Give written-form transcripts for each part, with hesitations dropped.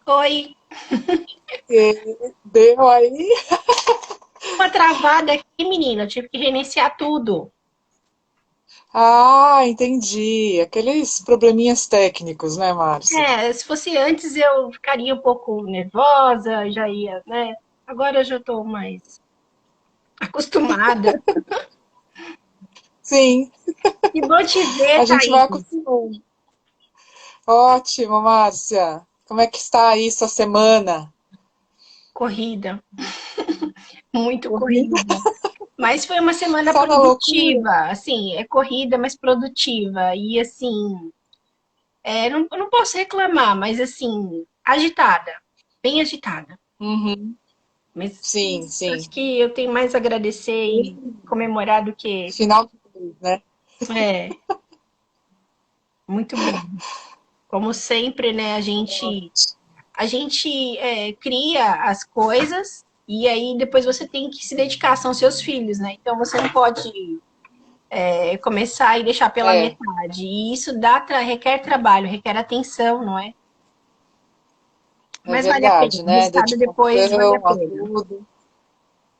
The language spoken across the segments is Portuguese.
Oi, Deu aí? uma travada aqui, menina. Eu tive que reiniciar tudo. Ah, entendi. Aqueles probleminhas técnicos, né, Márcia? É, se fosse antes eu ficaria um pouco nervosa, já ia, né? Agora eu já tô mais acostumada. Sim, Que bom te ver, a gente vai Thaís. acostumando. Ótimo, Márcia. Como é que está aí sua semana? Corrida, muito Corrida? corrida. Mas foi uma semana Só na loucura? produtiva, assim, é corrida, mas produtiva. E assim, eu não posso reclamar, mas assim, agitada, bem agitada. Uhum. Mas Sim, acho sim. que eu tenho mais a agradecer e comemorar do que. Final de mês, né? É, muito bom. Como sempre, né, a gente cria as coisas e aí depois você tem que se dedicar, são seus filhos, né? Então você não pode começar e deixar pela É, metade. E isso requer trabalho, requer atenção, não é? é Mas vale a pena. verdade, O né? resultado depois vale a Dedicação a pena. tudo.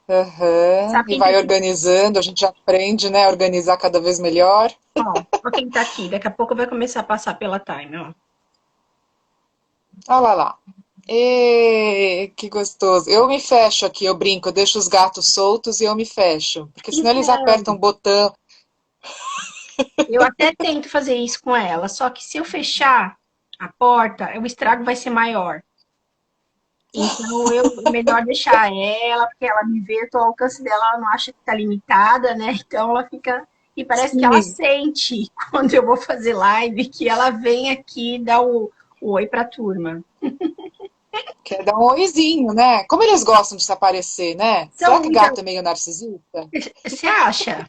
Aham. Sabe E quem tá vai aqui? organizando, a gente aprende, né, a organizar cada vez melhor. Ó quem tá aqui. Daqui a pouco vai começar a passar pela time, ó. Olha lá. Que gostoso. Eu me fecho aqui, eu brinco, eu deixo os gatos soltos e eu me fecho. Porque senão eles Então, apertam o botão. eu até tento fazer isso com ela, só que se eu fechar a porta, o estrago vai ser maior. Então, melhor deixar ela, porque ela me vê, eu tô ao alcance dela, ela não acha que tá limitada, né? Então ela fica. E parece que ela Sim, sente quando eu vou fazer live que ela vem aqui dar o oi pra turma. quer dar um oizinho, né? Como eles gostam de se aparecer, né? Será São que muitas. gato é meio narcisista? Você acha?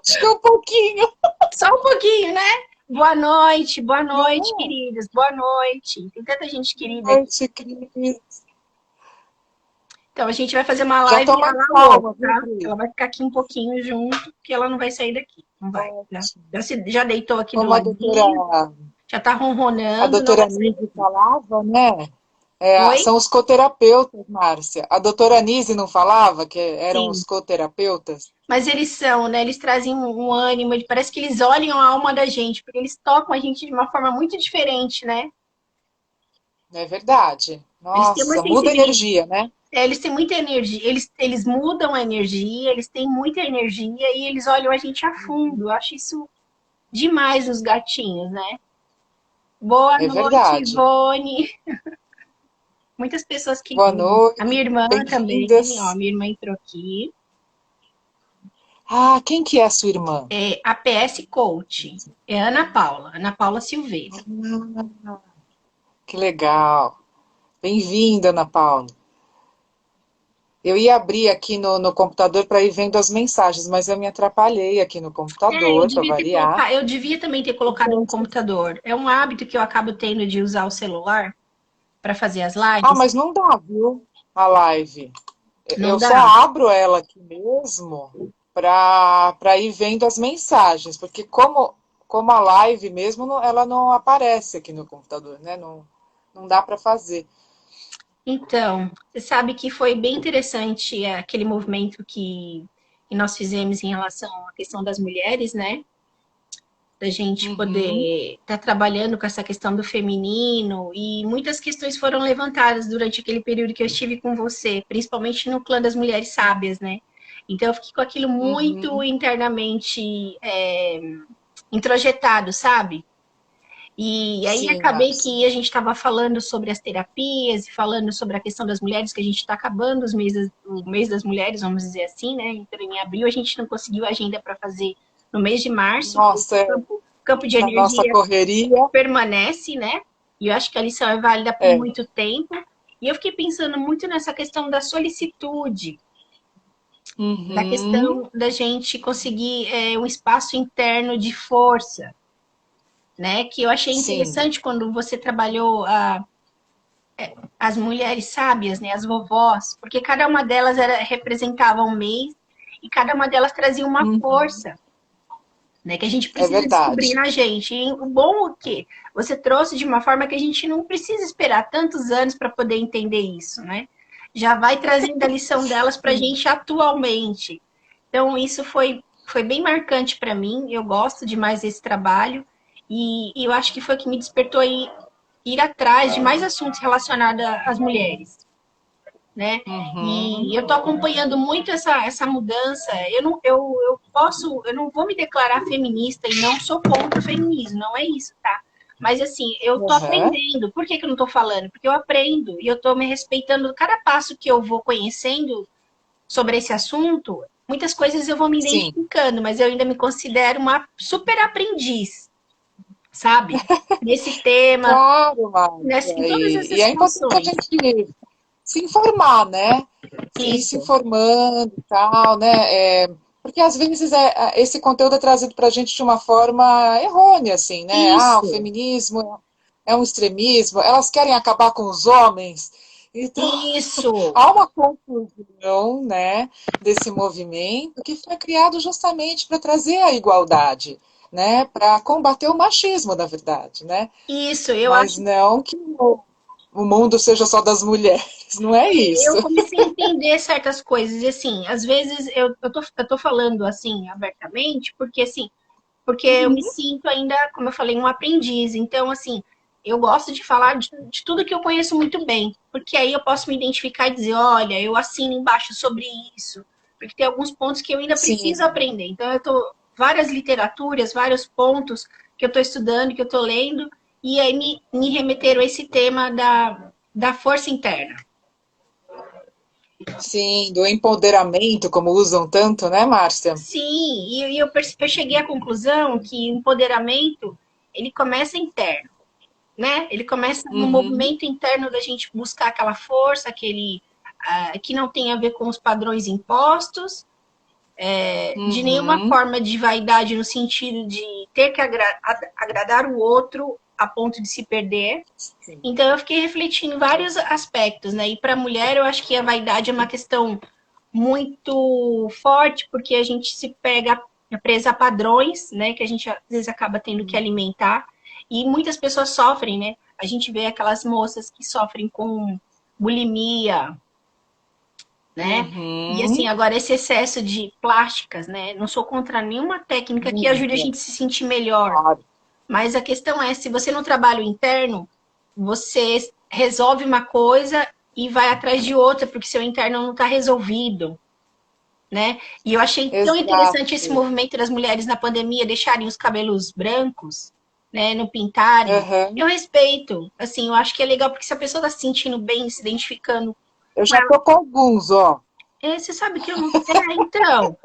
Acho que é um pouquinho. Só um pouquinho, né? Boa noite, Não, queridos, boa noite. Tem tanta gente querida aqui. noite, Cris. Então a gente vai fazer uma Já live tô mais ela louca, calma, viu, tá? Cris? Ela vai ficar aqui um pouquinho junto, porque ela não vai sair daqui. Não vai, tá? Ótimo. Já deitou aqui do Como ladinho, já tá a ronronando, não vai doutora sair Nise daqui. falava, né? Oi? São os coterapeutas, Márcia. A doutora Nise não falava que eram Sim. os coterapeutas? Mas eles são, né? Eles trazem um ânimo, parece que eles olham a alma da gente, porque eles tocam a gente de uma forma muito diferente, né? É verdade. Eles têm uma Nossa, muda a sensibilidade. energia, né? Eles têm muita energia, eles mudam a energia, eles têm muita energia e eles olham a gente a fundo. Eu acho isso demais nos gatinhos, né? Boa É noite, verdade. Ivone. Muitas pessoas Boa queridas. A noite, minha irmã também, ó, bem-vindas. minha irmã entrou aqui. Ah, quem que é a sua irmã? É a PS Coach. É a Ana Paula Silveira. Ah, que legal. Bem-vinda, Ana Paula. Eu ia abrir aqui no computador para ir vendo as mensagens, mas eu me atrapalhei aqui no computador, para variar. Eu devia também ter colocado no computador. É um hábito que eu acabo tendo de usar o celular para fazer as Ah, lives. mas não dá, viu? A live. Não Eu só dá. abro ela aqui mesmo para ir vendo as mensagens, porque como a live mesmo, ela não aparece aqui no computador, né? Não, não dá para fazer. Então, você sabe que foi bem interessante aquele movimento que nós fizemos em relação à questão das mulheres, né? Da gente Uhum, poder estar trabalhando com essa questão do feminino e muitas questões foram levantadas durante aquele período que eu estive com você, principalmente no clã das mulheres sábias, né? Então eu fiquei com aquilo muito uhum. internamente introjetado, sabe? E aí Sim, acabei Márcia. que a gente estava falando sobre as terapias, falando sobre a questão das mulheres, que a gente está acabando o mês das mulheres, vamos dizer assim, né? Então, em abril a gente não conseguiu agenda para fazer no mês de março, mas Nossa, o campo de na nossa energia correria. permanece, né? E eu acho que a lição é válida por É. muito tempo. E eu fiquei pensando muito nessa questão da solicitude, da Uhum, questão da gente conseguir um espaço interno de força, né? Que eu achei sim. interessante quando você trabalhou as mulheres sábias, né? As vovós, porque cada uma delas representava um mês e cada uma delas trazia uma Uhum. força. né? Que a gente É precisa descobrir verdade. na gente. E o bom é que você trouxe de uma forma que a gente não precisa esperar tantos anos para poder entender isso, né? Já vai trazendo a lição delas para a Sim. gente atualmente. Então, isso foi bem marcante para mim. Eu gosto demais desse trabalho. E eu acho que foi que me despertou aí ir atrás de mais assuntos relacionados às mulheres, né? E Uhum. eu tô acompanhando muito essa mudança. Eu não vou me declarar feminista e não sou contra o feminismo, não é isso, tá? Mas assim, eu tô Uhum. aprendendo. Por que que eu não tô falando? Porque eu aprendo e eu tô me respeitando cada passo que eu vou conhecendo sobre esse assunto. Muitas coisas eu vou me Sim, identificando, mas eu ainda me considero uma super aprendiz, sabe? Nesse tema, claro, Márcia. em todas E essas é importante a situações. gente se informar, né? Ir se Isso, informando e tal, né? Porque às vezes esse conteúdo é trazido para a gente de uma forma errônea, assim, né? Ah, o isso, feminismo é um extremismo, elas querem acabar com os homens. Então, isso. há uma confusão, né, desse movimento que foi criado justamente para trazer a igualdade, né? Para combater o machismo, na verdade, né? Isso, eu Mas acho. não que o mundo seja só das mulheres, não é isso. Eu comecei a entender certas coisas, e assim, às vezes eu tô falando assim abertamente, porque eu me Uhum. sinto ainda, como eu falei, um aprendiz. Então, assim, eu gosto de falar de tudo que eu conheço muito bem, porque aí eu posso me identificar e dizer, olha, eu assino embaixo sobre isso, porque tem alguns pontos que eu ainda preciso Sim, aprender. Então, eu tô várias literaturas, vários pontos que eu estou estudando, que eu estou lendo, e aí me remeteram a esse tema da força interna. sim, do empoderamento, como usam tanto, né, Márcia? Sim, eu cheguei à conclusão que o empoderamento ele começa interno, né? Ele começa no Uhum, movimento interno da gente buscar aquela força, que não tem a ver com os padrões impostos, de nenhuma uhum, forma de vaidade no sentido de ter que agradar o outro a ponto de se perder. sim, Então eu fiquei refletindo em vários aspectos, né? E para a mulher eu acho que a vaidade é uma questão muito forte, porque a gente se pega presa a padrões, né, que a gente às vezes acaba tendo que alimentar, e muitas pessoas sofrem, né? A gente vê aquelas moças que sofrem com bulimia, né? E assim, uhum, agora esse excesso de plásticas, né? Não sou contra nenhuma técnica que ajude a muito, gente a se sentir melhor, claro. mas a questão é, se você não trabalha o interno, você resolve uma coisa e vai atrás de outra, porque seu interno não está resolvido, né? E eu achei tão interessante esse Exato. movimento das mulheres na pandemia deixarem os cabelos brancos, né, não pintarem. Uhum. Eu respeito, assim, eu acho que é legal porque se a pessoa está se sentindo bem, se identificando Eu com já ela, tô com alguns, ó. você sabe que eu não. Então,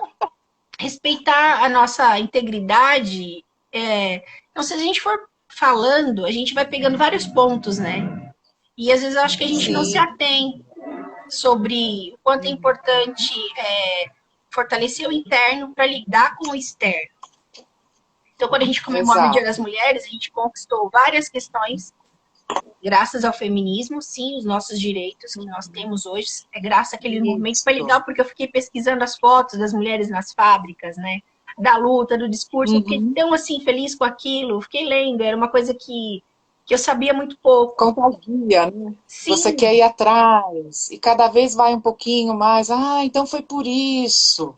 respeitar a nossa integridade. Então, se a gente for falando, a gente vai pegando vários pontos, né? E às vezes eu acho que a gente não se Sim, atém sobre o quanto é importante fortalecer o interno para lidar com o externo. Então, quando a gente comemora o Dia das exato. Mulheres, a gente conquistou várias questões graças ao feminismo, sim, os nossos direitos que nós temos hoje, é graças àquele movimento. Foi Isso. legal porque eu fiquei pesquisando as fotos das mulheres nas fábricas, né? Da luta, do discurso. Eu fiquei Uhum. tão assim feliz com aquilo, fiquei lendo, era uma coisa que eu sabia muito pouco. Contagia, né? Você quer Sim, ir atrás e cada vez vai um pouquinho mais. Ah, então foi por isso.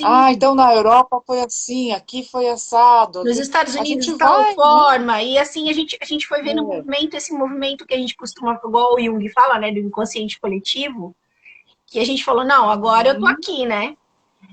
Ah, sim. então na Europa foi assim, aqui foi assado. Nos Estados A Unidos gente de tal vai, né? forma, e assim a gente foi vendo o É. movimento, esse movimento que a gente costuma, igual o Jung fala, né, do inconsciente coletivo, que a gente falou, não, agora eu tô Uhum. aqui, né?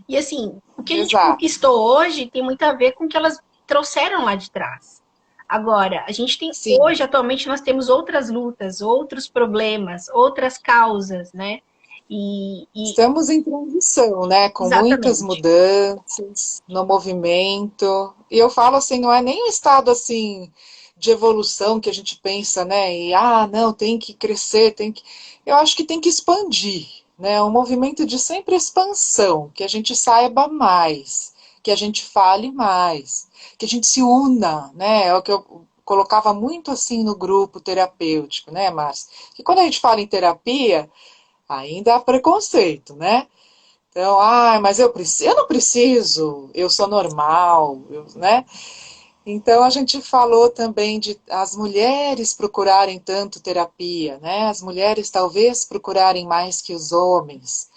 E assim, o que a gente Exato. conquistou hoje tem muito a ver com o que elas trouxeram lá de trás. Agora, a gente tem, Sim. hoje, atualmente, nós temos outras lutas, outros problemas, outras causas, né? E Estamos em transição, né? Com muitas exatamente. mudanças no movimento. E eu falo assim, não é nem um estado assim de evolução que a gente pensa, né? E não, tem que crescer, tem que. Eu acho que tem que expandir, né? Um movimento de sempre expansão, que a gente saiba mais, que a gente fale mais, que a gente se una, né? É o que eu colocava muito assim no grupo terapêutico, né, Márcia? Que quando a gente fala em terapia ainda há preconceito, né? Então, mas eu não preciso, eu sou normal, né? Então a gente falou também de as mulheres procurarem tanto terapia, né? As mulheres talvez procurarem mais que os homens.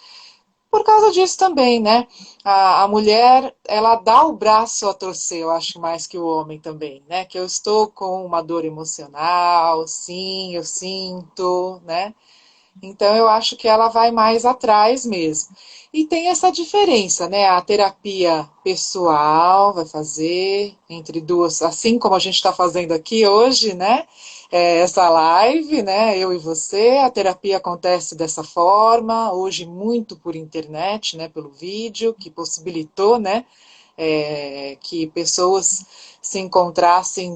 Por causa disso também, né? A mulher, ela dá o braço a torcer, eu acho, mais que o homem também, né? Que eu estou com uma dor emocional, sim, eu sinto, né? Então, eu acho que ela vai mais atrás mesmo. E tem essa diferença, né? A terapia pessoal vai fazer entre duas, assim como a gente está fazendo aqui hoje, né? Essa live, né? Eu e você, a terapia acontece dessa forma, hoje muito por internet, né? Pelo vídeo, que possibilitou, né? Que pessoas se encontrassem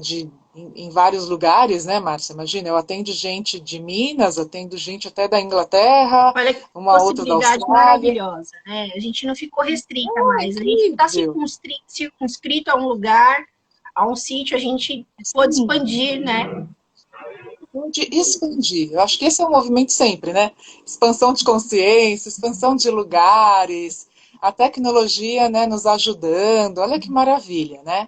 em vários lugares, né, Márcia? Imagina, eu atendo gente de Minas, atendo gente até da Inglaterra, Olha que uma outra da possibilidade Austrália. maravilhosa, né? A gente não ficou restrita mais, a gente não está Incrível! circunscrito a um lugar, a um sítio, a gente pode Sim, expandir, né? de expandir. Eu acho que esse é o movimento sempre, né? Expansão de consciência, expansão de lugares, a tecnologia, né, nos ajudando. Olha que maravilha, né?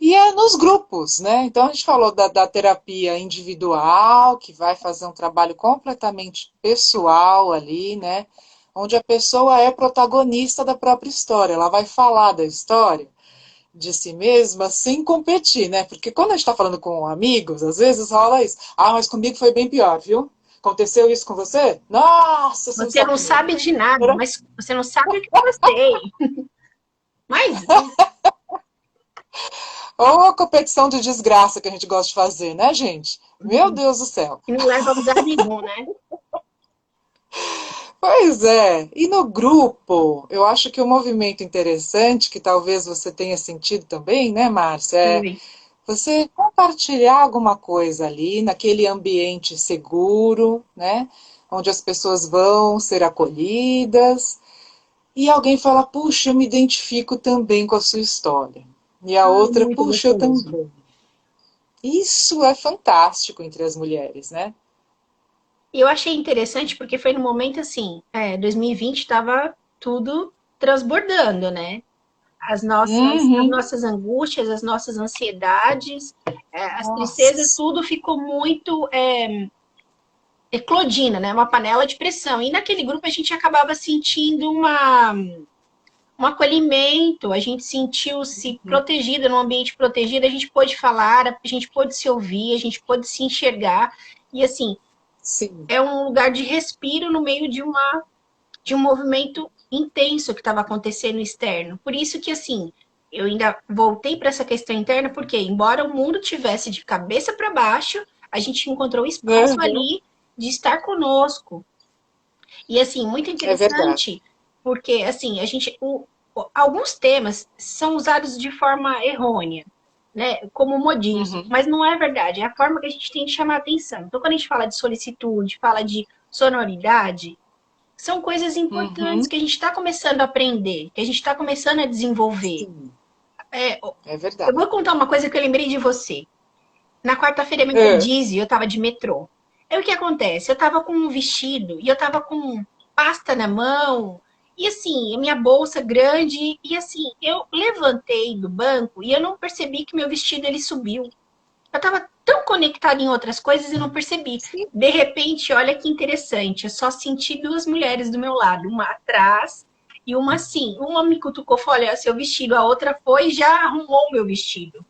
E é nos grupos, né? Então a gente falou da terapia individual, que vai fazer um trabalho completamente pessoal ali, né? Onde a pessoa é protagonista da própria história, ela vai falar da história de si mesma sem competir, né? Porque quando a gente está falando com amigos, às vezes rola isso. Mas comigo foi bem pior, viu? Aconteceu isso com você? Nossa, você não Você sabe não comigo. sabe de nada, mas você não sabe o que eu passei. Mas Ou a competição de desgraça que a gente gosta de fazer, né, gente? Meu Deus do céu. não leva a lugar nenhum, né? Pois é, e no grupo, eu acho que o movimento interessante, que talvez você tenha sentido também, né, Márcia, é Foi. você compartilhar alguma coisa ali, naquele ambiente seguro, né, onde as pessoas vão ser acolhidas, e alguém fala, puxa, eu me identifico também com a sua história. E a Ai, outra, muito puxa, eu gostoso. também. Isso é fantástico entre as mulheres, né? E eu achei interessante porque foi no momento assim, 2020 estava tudo transbordando, né? As Uhum. nossas angústias, as nossas ansiedades, as tristezas, Nossa, tudo ficou muito eclodina, né? Uma panela de pressão. E naquele grupo a gente acabava sentindo um acolhimento, a gente sentiu-se protegida, num ambiente protegido, a gente pôde falar, a gente pôde se ouvir, a gente pôde se enxergar. E assim, sim. é um lugar de respiro no meio de um movimento intenso que estava acontecendo externo. Por isso que, assim, eu ainda voltei para essa questão interna, porque, embora o mundo tivesse de cabeça para baixo, a gente encontrou espaço Uhum. ali de estar conosco. E, assim, muito É verdade. interessante, porque, assim, alguns temas são usados de forma errônea, né, como modismo, Uhum. mas não é verdade, é a forma que a gente tem de chamar a atenção. Então, quando a gente fala de solicitude, fala de sonoridade, são coisas importantes Uhum. que a gente está começando a aprender, que a gente está começando a desenvolver. Sim, É, é eu verdade. vou contar uma coisa que eu lembrei de você. Na quarta-feira, minha É. rodízio, eu estava de metrô. Aí o que acontece? Eu estava com um vestido e eu estava com pasta na mão, e assim, a minha bolsa grande, e assim, eu levantei do banco e eu não percebi que meu vestido ele subiu. Eu estava tão conectada em outras coisas e não percebi. Sim. De repente, olha que interessante, eu só senti duas mulheres do meu lado, uma atrás e uma assim. Uma me cutucou, falou, olha, seu vestido, a outra foi e já arrumou o meu vestido.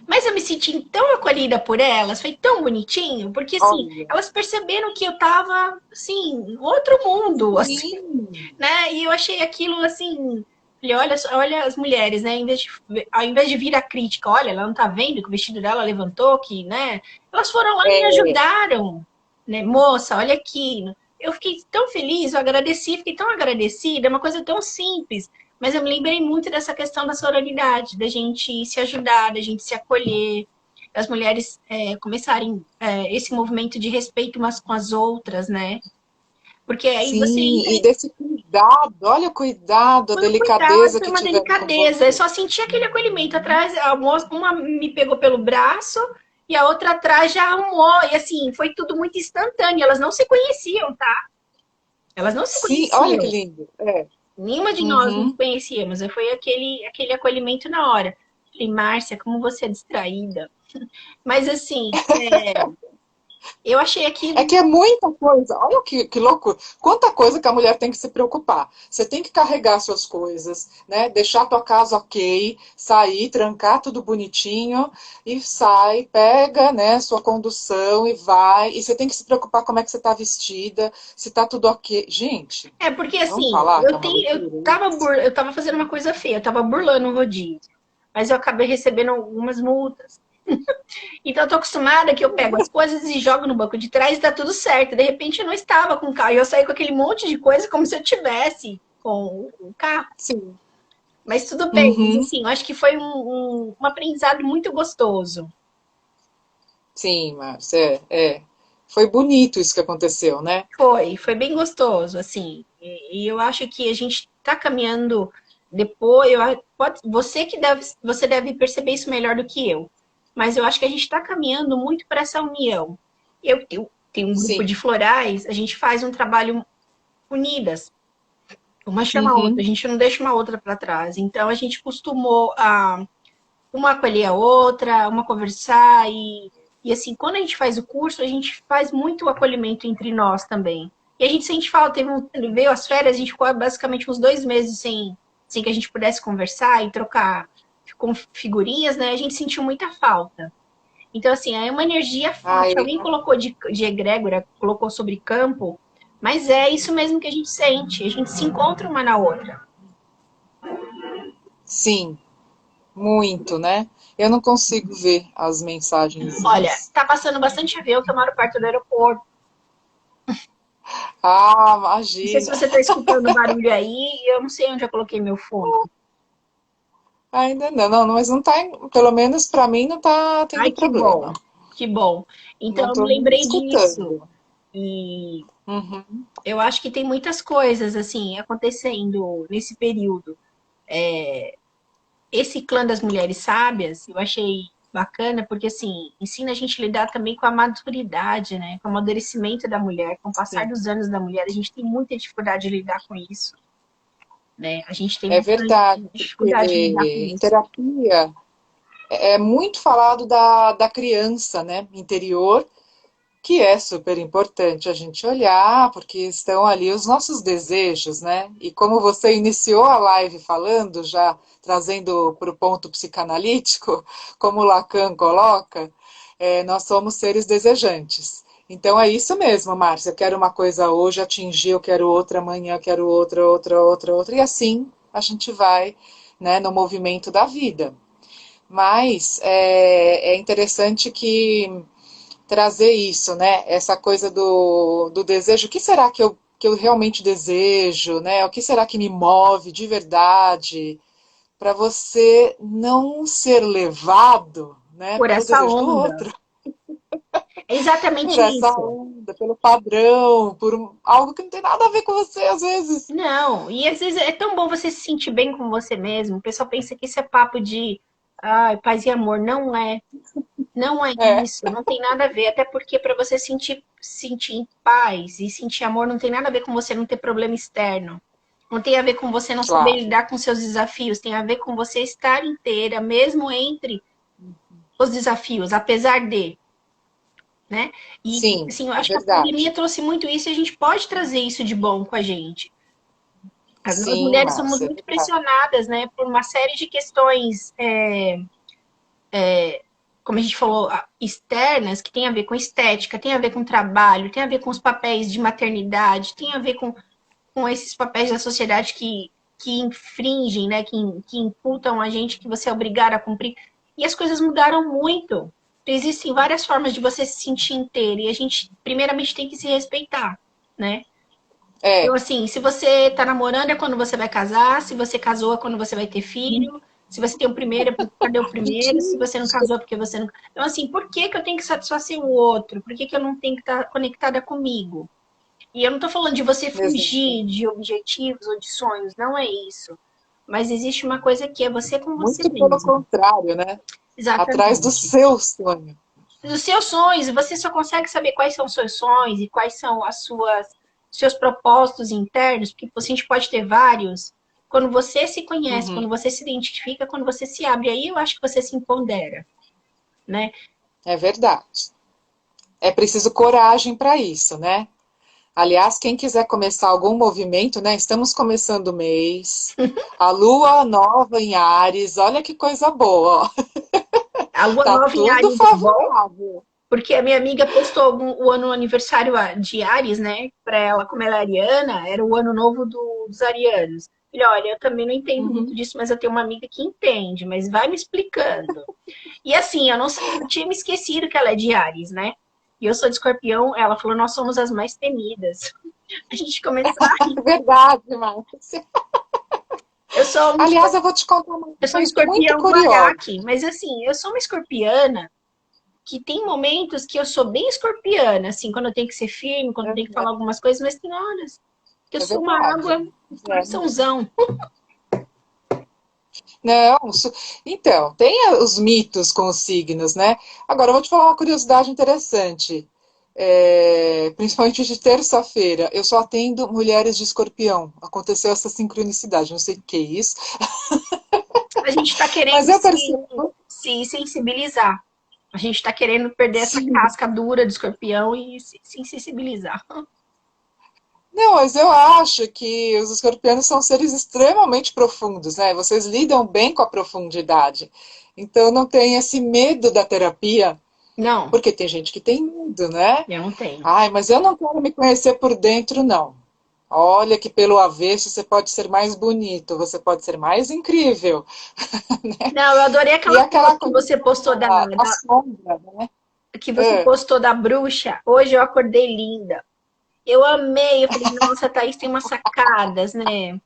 Mas eu me senti tão acolhida por elas, foi tão bonitinho, porque assim, Olha. elas perceberam que eu tava, assim, em outro mundo, assim, Sim. né? E eu achei aquilo assim. Falei, olha as mulheres, né? Ao invés de vir a crítica, olha, ela não tá vendo que o vestido dela levantou, que, né? Elas foram lá e me É, ajudaram, né? Moça, olha aqui. Eu fiquei tão feliz, eu agradeci, fiquei tão agradecida, é uma coisa tão simples. Mas eu me lembrei muito dessa questão da sororidade, da gente se ajudar, da gente se acolher, das mulheres começarem esse movimento de respeito umas com as outras, né? Porque aí você sim, entra e desse cuidado, olha o cuidado, a foi um cuidado, delicadeza foi que uma tiveram com delicadeza. Eu você. só senti aquele acolhimento atrás. Uma me pegou pelo braço e a outra atrás já arrumou. E assim, foi tudo muito instantâneo. Elas não se conheciam, tá? Elas não se Sim, olha que conheciam. lindo. É. Nenhuma de nós nos Uhum. conhecíamos. Foi aquele acolhimento na hora. Falei, Márcia, como você é distraída. Mas assim, eu achei É aquilo. que é muita coisa. Olha que louco. Quanta coisa que a mulher tem que se preocupar. Você tem que carregar suas coisas, né? Deixar tua casa ok, sair, trancar tudo bonitinho e sai, pega, né, sua condução e vai. E você tem que se preocupar como é que você está vestida, se está tudo ok. Gente, É porque vamos assim, falar que é uma loucura isso. eu tava fazendo uma coisa feia, eu tava burlando o rodízio. Mas eu acabei recebendo algumas multas. Então eu tô acostumada que eu pego as coisas e jogo no banco de trás e tá tudo certo. De repente eu não estava com o carro e eu saí com aquele monte de coisa como se eu tivesse com o carro. Sim. Mas tudo bem, mas Uhum. assim, eu acho que foi um aprendizado muito gostoso. Sim, Márcia, Foi bonito isso que aconteceu, né? Foi bem gostoso, assim. E eu acho que a gente tá caminhando depois, você deve perceber isso melhor do que eu. Mas eu acho que a gente está caminhando muito para essa união. Eu tenho um grupo Sim. de florais, a gente faz um trabalho unidas. Uma chama a outra, a Uhum. gente não deixa uma outra para trás. Então a gente costumou a uma acolher a outra, uma conversar e assim, quando a gente faz o curso, a gente faz muito acolhimento entre nós também. E a gente sente falta, veio as férias, a gente ficou basicamente uns 2 meses sem que a gente pudesse conversar e trocar com figurinhas, né? A gente sentiu muita falta. Então, assim, é uma energia forte. Ai, Alguém colocou de egrégora, colocou sobre campo, mas é isso mesmo que a gente sente. A gente se encontra uma na outra. sim, muito, né? Eu não consigo ver as Olha, mensagenzinhas. tá passando bastante avião que eu moro perto do aeroporto. Ah, Não sei se imagina. você está escutando barulho aí, eu não sei onde eu coloquei meu fone. Ainda não, não, mas não tá, pelo menos para mim não tá Ai, tendo que bom, problema. que bom. Não Então, eu me tô nem lembrei disso. escutando. E Uhum. eu acho que tem muitas coisas, assim, acontecendo nesse período. Esse clã das mulheres sábias, eu achei bacana, porque, assim, ensina a gente a lidar também com a maturidade, né? Com o amadurecimento da mulher, com o passar Sim, dos anos da mulher. A gente tem muita dificuldade de lidar com isso, né? A gente tem é bastante verdade, porque dificuldade de lidar com em isso. terapia é muito falado da criança, né, interior, que é super importante a gente olhar, porque estão ali os nossos desejos, né? E como você iniciou a live falando, já trazendo para o ponto psicanalítico, como Lacan coloca, nós somos seres desejantes. Então é isso mesmo, Márcia. Eu quero uma coisa hoje, atingir, eu quero outra amanhã, eu quero outra, outra, outra, outra. E assim a gente vai, né, no movimento da vida. Mas é interessante que trazer isso, né? Essa coisa do desejo. O que será que eu realmente desejo, né? O que será que me move de verdade? Para você não ser levado, né, Por pelo essa desejo do onda. outro, É por exatamente essa isso. onda, pelo padrão, algo que não tem nada a ver com você às vezes. Não, e às vezes é tão bom você se sentir bem com você mesmo. O pessoal pensa que isso é papo de paz e amor. Não é. Não é É, isso. Não tem nada a ver. Até porque para você sentir em paz e sentir amor, não tem nada a ver com você não ter problema externo. Não tem a ver com você não saber claro. lidar com seus desafios. Tem a ver com você estar inteira, mesmo entre os desafios, apesar de. Né? E Sim, assim, eu é acho que a pandemia verdade. trouxe muito isso e a gente pode trazer isso de bom com a gente. Nós Sim, mulheres somos Márcia, é muito verdade. pressionadas, né, por uma série de questões, como a gente falou, externas, que tem a ver com estética, tem a ver com trabalho, tem a ver com os papéis de maternidade, tem a ver com esses papéis da sociedade que infringem, né, que imputam a gente que você é obrigado a cumprir. E as coisas mudaram muito. Existem várias formas de você se sentir inteira e a gente, primeiramente, tem que se respeitar, né? Então, É, assim, se você tá namorando é quando você vai casar, se você casou é quando você vai ter filho, se você tem o primeiro é porque cadê o primeiro, se você não casou é porque você não. Então, assim, por que que eu tenho que satisfazer o outro? Por que que eu não tenho que estar conectada comigo? E eu não tô falando de você exato. fugir de objetivos ou de sonhos, não é isso. Mas existe uma coisa que é você com você Muito pelo mesmo. contrário, né? Atrás do Exatamente. seu sonho. Dos seus sonhos, você só consegue saber quais são os seus sonhos e quais são seus propósitos internos, porque a gente pode ter vários. Quando você se conhece, Uhum. quando você se identifica, quando você se abre, aí eu acho que você se empodera, né? É verdade. É preciso coragem para isso, né? Aliás, quem quiser começar algum movimento, né? Estamos começando o mês. A lua nova em Áries, olha que coisa boa, ó. A lua Tá nova em tudo Áries é bom, favorável. porque a minha amiga postou o ano aniversário de Ares, né? Para ela, como ela é ariana, era o ano novo dos arianos. Falei, olha, eu também não entendo muito Uhum. disso, mas eu tenho uma amiga que entende, mas vai me explicando. E assim, eu não eu tinha me esquecido que ela é de Ares, né? E eu sou de Escorpião, ela falou, nós somos as mais temidas. A gente começou a rir. É verdade, Márcia. Eu sou um, Aliás, eu vou te contar uma eu sou um coisa muito escorpião curiosa. manhaque, mas assim, eu sou uma escorpiana que tem momentos que eu sou bem escorpiana, assim, quando eu tenho que ser firme, quando eu tenho que falar algumas coisas, mas tem horas que eu É sou uma verdade. água, um É. coraçãozão. Não, então, tem os mitos com os signos, né? Agora, eu vou te falar uma curiosidade interessante. Principalmente de terça-feira, eu só atendo mulheres de escorpião. Aconteceu essa sincronicidade, não sei o que é isso. A gente está Mas querendo eu percebo, se sensibilizar. A gente está querendo perder essa sim. casca dura de escorpião e se sensibilizar. Não, mas eu acho que os escorpianos são seres extremamente profundos, né? Vocês lidam bem com a profundidade. Então não tem esse medo da terapia, Não, porque tem gente que tem medo, né? eu não tenho. Ai, mas eu não quero me conhecer por dentro, não. Olha que pelo avesso você pode ser mais bonito, você pode ser mais incrível, né? Não, eu adorei E aquela foto aquela que coisa você postou da sombra, né? É. da bruxa. Hoje eu acordei linda. Eu amei. Eu falei, nossa, a Thaís tem umas sacadas, né?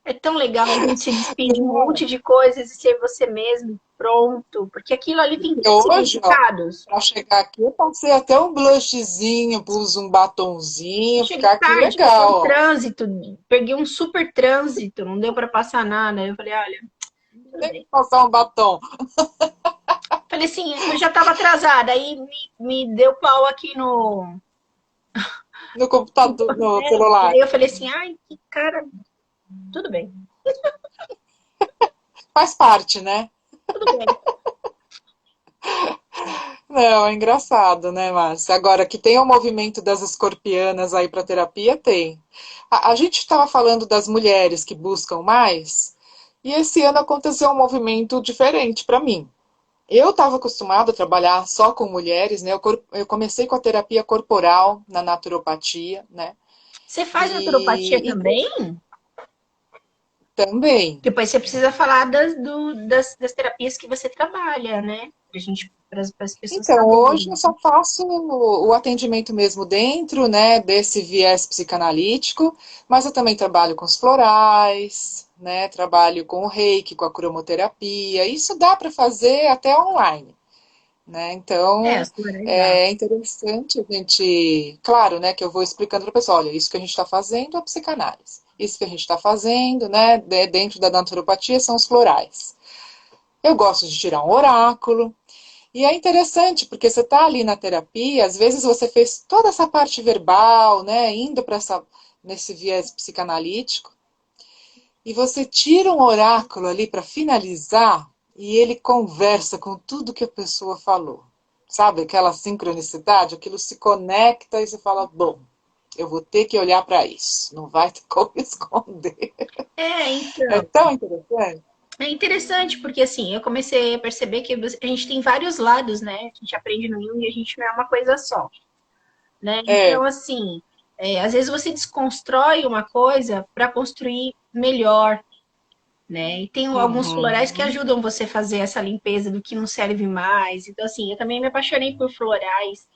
É tão legal a gente se despedir de um monte de coisas e ser você mesmo, pronto. Porque aquilo ali tem tantos Hoje, ó, significados. para chegar aqui, eu passei até um blushzinho, pus um Eu batonzinho, cheguei ficar aqui tarde, peguei um legal, ó. trânsito, peguei um super trânsito, não deu para passar nada. Eu falei, olha, tudo Nem bem. passar um batom Falei assim, eu já estava atrasada, aí me deu pau aqui no, no computador, no né? E celular. aí eu falei assim, ai, que cara, tudo bem, Faz parte, né? tudo bem. Não, é engraçado, né, Márcia? Agora, que tem o movimento das escorpianas aí para terapia, tem. A gente estava falando das mulheres que buscam mais, e esse ano aconteceu um movimento diferente para mim. Eu estava acostumada a trabalhar só com mulheres, né? Eu comecei com a terapia corporal na naturopatia, né? Você faz naturopatia E também? também. Depois você precisa falar das terapias que você trabalha, né? Para as pessoas Então, hoje eu saberem. só faço o atendimento mesmo dentro, né, desse viés psicanalítico, mas eu também trabalho com os florais, né, trabalho com o reiki, com a cromoterapia, isso dá para fazer até online, né, É, então os florais dá. é interessante a gente, claro, né, que eu vou explicando para a pessoa, olha, isso que a gente está fazendo é psicanálise, isso que a gente está fazendo, né, dentro da naturopatia são os florais. Eu gosto de tirar um oráculo, e é interessante, porque você está ali na terapia, às vezes você fez toda essa parte verbal, né, indo para nesse viés psicanalítico, e você tira um oráculo ali para finalizar, e ele conversa com tudo que a pessoa falou. Sabe, aquela sincronicidade, aquilo se conecta e você fala, bom, eu vou ter que olhar para isso, não vai ter como esconder. É, É então. tão interessante. É interessante, porque assim, eu comecei a perceber que a gente tem vários lados, né? A gente aprende no Jung e a gente não é uma coisa só, né? Então, É. assim, às vezes você desconstrói uma coisa para construir melhor, né? E tem alguns florais que Uhum. ajudam você a fazer essa limpeza do que não serve mais. Então, assim, eu também me apaixonei por florais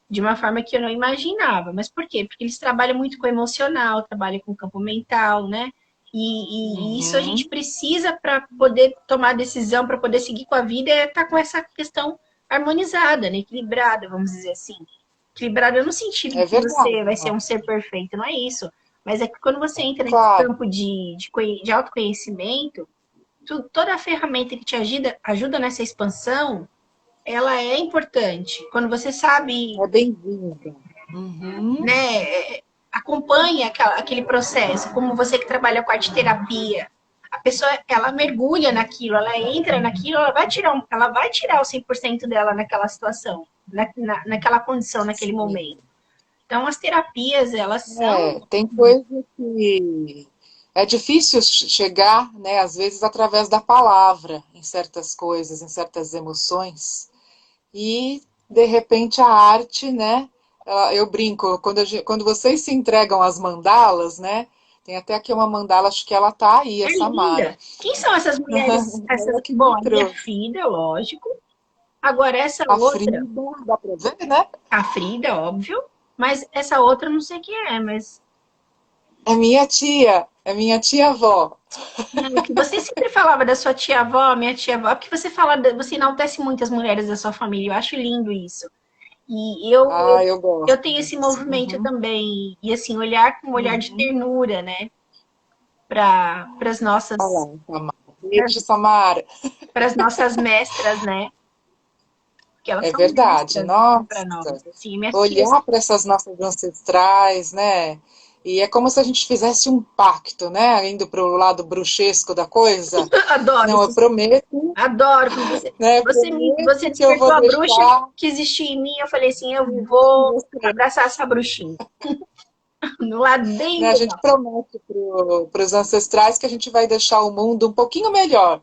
de uma forma que eu não imaginava. Mas por quê? Porque eles trabalham muito com o emocional, trabalham com o campo mental, né? E isso a gente Uhum. precisa para poder tomar decisão, para poder seguir com a vida, é estar com essa questão harmonizada, né? Equilibrada, vamos dizer assim. Equilibrada no sentido É de que verdade, você vai ser um Márcia. ser perfeito, não é isso. Mas é que quando você entra nesse Claro. campo de autoconhecimento, toda a ferramenta que te ajuda nessa expansão, ela é importante. Quando você sabe, É bem-vinda. Uhum. né, acompanha aquele processo, como você que trabalha com arte terapia. A pessoa, ela mergulha naquilo, ela entra naquilo, ela vai tirar o 100% dela naquela situação, naquela condição, naquele Sim. momento. Então, as terapias, elas são... Tem coisa que é difícil chegar, né, às vezes através da palavra, em certas coisas, em certas emoções. E, de repente, a arte, né? Eu brinco, quando vocês se entregam às mandalas, né? Tem até aqui uma mandala, acho que ela tá aí, É essa Mara. linda. Quem são essas mulheres? Ela que Bom, me a minha trouxe. filha, lógico. Agora, essa A outra, Frida, dá pra ver, né? a Frida, óbvio. Mas essa outra eu não sei quem é, mas É minha tia-avó. o que você sempre falava da sua tia-avó, minha tia-avó, porque você fala, você enaltece muitas mulheres da sua família. Eu acho lindo isso. E Ah, eu eu gosto tenho esse disso. movimento Uhum, também. E assim, olhar com um olhar de uhum. ternura, né? Para as Olha nossas, lá, Samara. Beijo, Samara. para as nossas mestras, né? Que elas É são verdade, mestras, né, para nossa. nós. Assim, minhas tias Olhar para essas nossas ancestrais, né? E é como se a gente fizesse um pacto, né? Indo para o lado bruxesco da coisa. adoro Não, eu esses. prometo, Adoro quando né? você Prometo que eu despertou vou a bruxa deixar que existia em mim. Eu falei assim, eu vou você, abraçar essa bruxinha. No lado bem né? A gente legal. promete para os ancestrais que a gente vai deixar o mundo um pouquinho melhor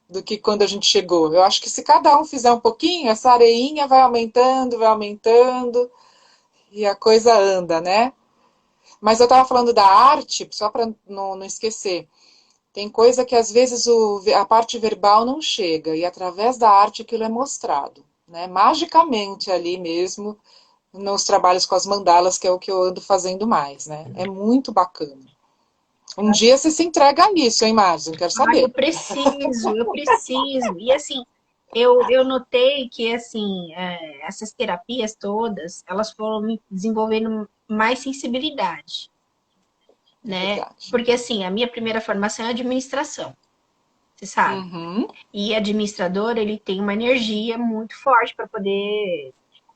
do que quando a gente chegou. Eu acho que se cada um fizer um pouquinho, essa areinha vai aumentando e a coisa anda, né? Mas eu estava falando da arte, só para não esquecer. Tem coisa que às vezes a parte verbal não chega, e através da arte aquilo é mostrado, né? Magicamente ali mesmo, nos trabalhos com as mandalas, que é o que eu ando fazendo mais, né? É muito bacana. Um dia você se entrega a isso, hein, Márcia? Quero Ah, saber. eu preciso. E assim, eu notei que assim, essas terapias todas, elas foram me desenvolvendo mais sensibilidade, É né? verdade. Porque assim, a minha primeira formação é administração, você sabe? Uhum. E administrador, ele tem uma energia muito forte para poder,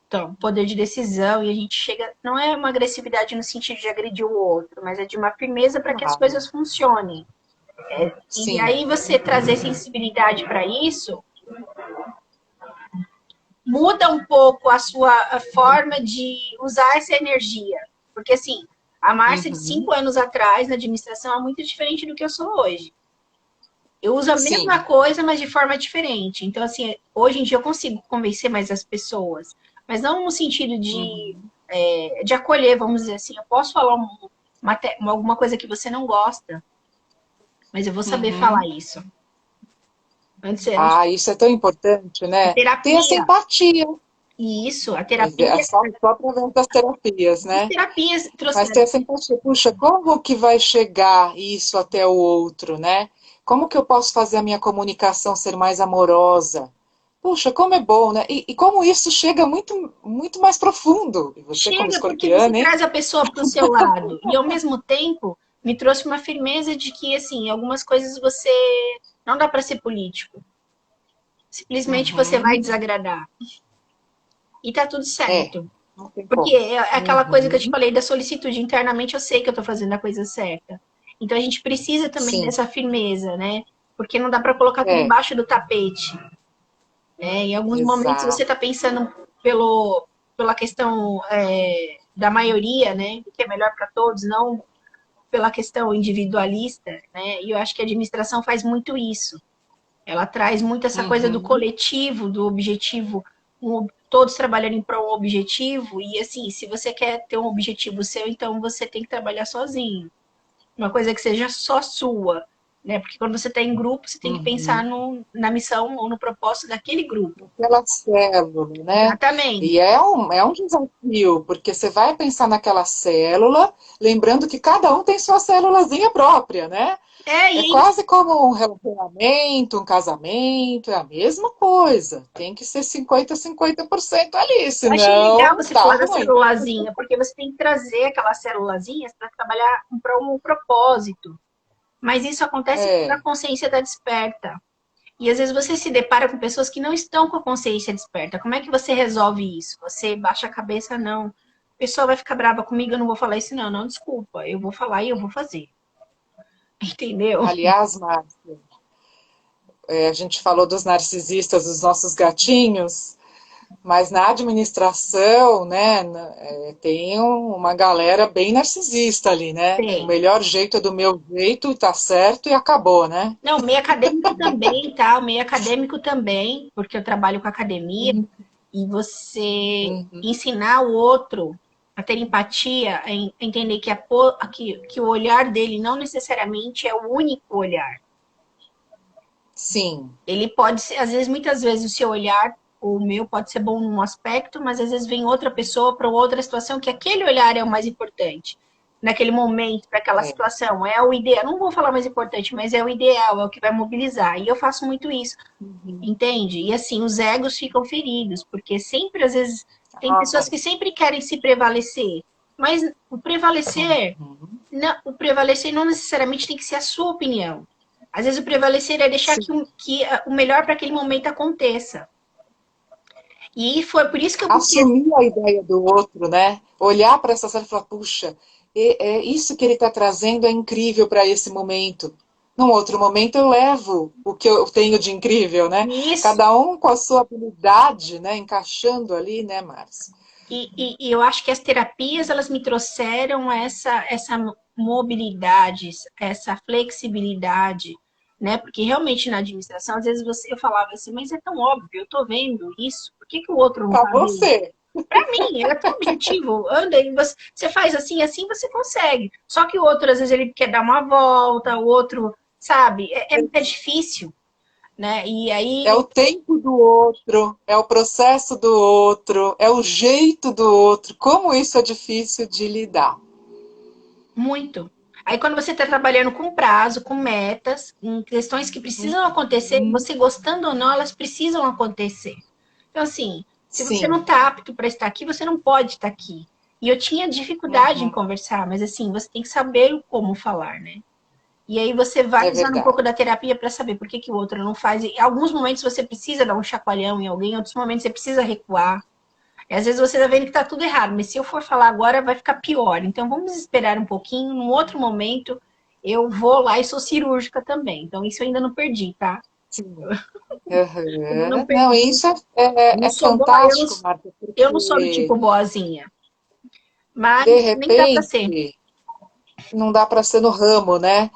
então, poder de decisão, e a gente chega, não é uma agressividade no sentido de agredir o outro, mas é de uma firmeza para que as Claro. coisas funcionem. E Sim. aí você trazer sensibilidade para isso muda um pouco a sua forma de usar essa energia. Porque assim, a Márcia de Uhum. 5 anos atrás na administração é muito diferente do que eu sou hoje. Eu uso a Sim. mesma coisa, mas de forma diferente. Então, assim, hoje em dia eu consigo convencer mais as pessoas, mas não no sentido Uhum. de acolher, vamos dizer assim. Eu posso falar alguma coisa que você não gosta, mas eu vou saber falar Uhum. isso. Antes, eu não Ah, isso é tão importante, A né? Ter essa terapia, empatia. isso, a É terapia, só através das terapias, as né? terapias Mas ter trouxeram. essa empatia. Puxa, como que vai chegar isso até o outro, né? Como que eu posso fazer a minha comunicação ser mais amorosa? Puxa, como é bom, né? E como isso chega muito, muito mais profundo. E você, como Chega porque você escorpiana, hein? traz a pessoa para o seu lado. E ao mesmo tempo, me trouxe uma firmeza de que, assim, algumas coisas você não dá para ser político. Simplesmente você vai Uhum. desagradar. E tá tudo É, certo. não tem Porque como. é aquela coisa que eu te Uhum. falei da solicitude. Internamente eu sei que eu estou fazendo a coisa certa. Então a gente precisa também Sim, dessa firmeza, né? Porque não dá para colocar tudo é, embaixo do tapete. Em alguns momentos você exato. está pensando pela questão da maioria, né? Do que é melhor para todos, não pela questão individualista, né? E eu acho que a administração faz muito isso. Ela traz muito essa coisa do Uhum. coletivo, do objetivo, todos trabalhando para um objetivo. E assim, se você quer ter um objetivo seu, então você tem que trabalhar sozinho. Uma coisa que seja só sua, né? Porque quando você está em grupo, você tem que pensar Uhum. na missão ou no propósito daquele grupo. Aquela célula, né? Exatamente. E é um desafio, porque você vai pensar naquela célula, lembrando que cada um tem sua célulazinha própria, né? É, e É aí, quase como um relacionamento, um casamento, é a mesma coisa. Tem que ser 50-50% ali, eu achei legal senão você dá falar da ruim. celulazinha, porque você tem que trazer aquelas celulazinhas para trabalhar para um propósito. Mas isso acontece quando a É, consciência está desperta. E às vezes você se depara com pessoas que não estão com a consciência desperta. Como é que você resolve isso? Você baixa a cabeça? Não. A pessoa vai ficar brava comigo, eu não vou falar isso, não. Não, desculpa. Eu vou falar e eu vou fazer. Entendeu? Aliás, Márcia, a gente falou dos narcisistas, dos nossos gatinhos, mas na administração, né, tem uma galera bem narcisista ali, né? O Tem. melhor jeito é do meu jeito, tá certo e acabou, né? Não, meio acadêmico também, tá? O meio acadêmico também, porque eu trabalho com academia, Uhum, e você uhum. ensinar o outro a ter empatia, a entender que o olhar dele não necessariamente é o único olhar. Sim, Ele pode ser, às vezes, muitas vezes, o seu olhar, o meu, pode ser bom num aspecto, mas às vezes vem outra pessoa para outra situação que aquele olhar é o mais importante. Naquele momento, para aquela é. situação. É o ideal, não vou falar mais importante, mas é o ideal, é o que vai mobilizar. E eu faço muito isso, Uhum. entende? E assim, os egos ficam feridos, porque sempre, às vezes, tem pessoas Ah, que sempre querem se prevalecer. Mas uhum. o prevalecer não necessariamente tem que ser a sua opinião. Às vezes o prevalecer é deixar Sim. que o melhor para aquele momento aconteça. E foi por isso que eu busquei. Assumir a ideia do outro, né? Olhar para essa série e falar, puxa, isso que ele está trazendo é incrível para esse momento. Num outro momento eu levo o que eu tenho de incrível, né? Isso. Cada um com a sua habilidade, né? Encaixando ali, né, Márcia? E eu acho que as terapias elas me trouxeram essa mobilidade, essa flexibilidade, né? Porque realmente na administração, às vezes eu falava assim, mas é tão óbvio, eu tô vendo isso, por que o outro não Para tá vendo? você. Para mim, era tão objetivo. Anda e você faz assim, assim você consegue. Só que o outro, às vezes, ele quer dar uma volta, o outro, sabe, é difícil, né? E É aí, o tempo do outro, é o processo do outro, é o jeito do outro. Como isso é difícil de lidar. muito. Aí, quando você está trabalhando com prazo, com metas, em questões que precisam acontecer, Uhum. você gostando ou não, elas precisam acontecer. Então, assim, se você não Sim, está apto para estar aqui, você não pode estar aqui. E eu tinha dificuldade em uhum. conversar, mas assim, você tem que saber como falar, né? E aí você vai É usando um verdade. pouco da terapia para saber por que o outro não faz. Em alguns momentos você precisa dar um chacoalhão em alguém, em outros momentos você precisa recuar. E às vezes você está vendo que está tudo errado, mas se eu for falar agora vai ficar pior. Então vamos esperar um pouquinho, num outro momento eu vou lá e sou cirúrgica também. Então isso eu ainda não perdi, tá? Sim. Ainda não Uhum. Não, perdi. isso Eu não é sou boa, fantástico, Marta, eu não sou do porque tipo boazinha, mas de nem dá para ser. repente não dá para ser no ramo, né?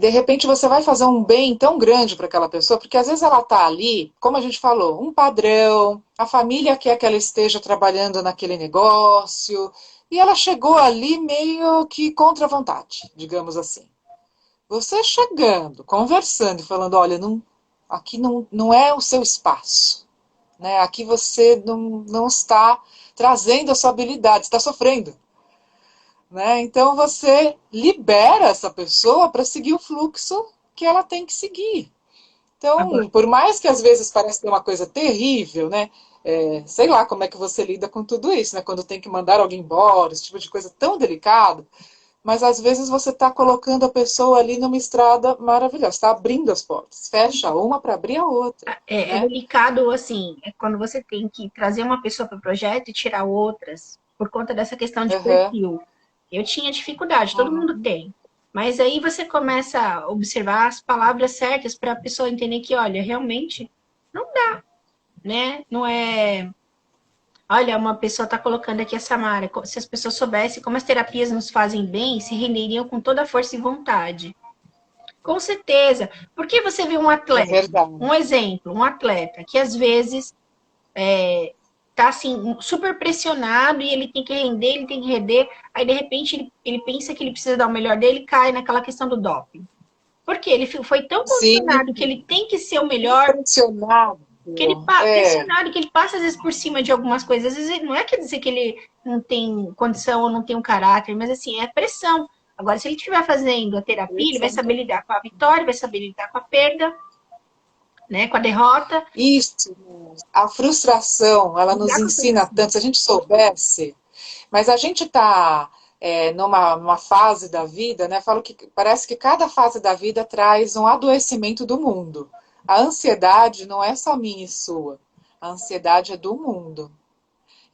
De repente você vai fazer um bem tão grande para aquela pessoa, porque às vezes ela está ali, como a gente falou, um padrão, a família quer que ela esteja trabalhando naquele negócio, e ela chegou ali meio que contra a vontade, digamos assim. Você chegando, conversando e falando, olha, aqui não é o seu espaço, né? Aqui você não está trazendo a sua habilidade, está sofrendo. Né? Então você libera essa pessoa para seguir o fluxo que ela tem que seguir. Agora, Então, por mais que às vezes pareça ter uma coisa terrível, né? Sei lá como é que você lida com tudo isso, né? Quando tem que mandar alguém embora, esse tipo de coisa tão delicada. Mas às vezes você está colocando a pessoa ali numa estrada maravilhosa, está abrindo as portas. Fecha uma para abrir a outra, é né? delicado, assim, é quando você tem que trazer uma pessoa para o projeto e tirar outras, por conta dessa questão de Uhum. perfil. Eu tinha dificuldade, todo mundo Uhum. tem. Mas aí você começa a observar as palavras certas para a pessoa entender que, olha, realmente não dá, né? Não é. Olha, uma pessoa está colocando aqui a Samara. Se as pessoas soubessem como as terapias nos fazem bem, se renderiam com toda a força e vontade. Com certeza. Porque você vê um É atleta, verdade. um exemplo, um atleta que às vezes tá assim, super pressionado e ele tem que render, ele tem que render, aí de repente ele pensa que ele precisa dar o melhor dele e cai naquela questão do doping. Porque ele foi tão Sim, condicionado que ele tem que ser o melhor, impressionado. que ele É, pressionado, que ele passa às vezes por cima de algumas coisas. Às vezes não é quer dizer que ele não tem condição ou não tem um caráter, mas assim, é pressão. Agora, se ele estiver fazendo a terapia, ele vai saber lidar com a vitória, vai saber lidar com a perda, né, com a derrota, isso, a frustração, ela nos lidar com a ensina frustração. tanto, se a gente soubesse, mas a gente está numa fase da vida, né? Falo que parece que cada fase da vida traz um adoecimento do mundo. A ansiedade não é só minha e sua, a ansiedade é do mundo.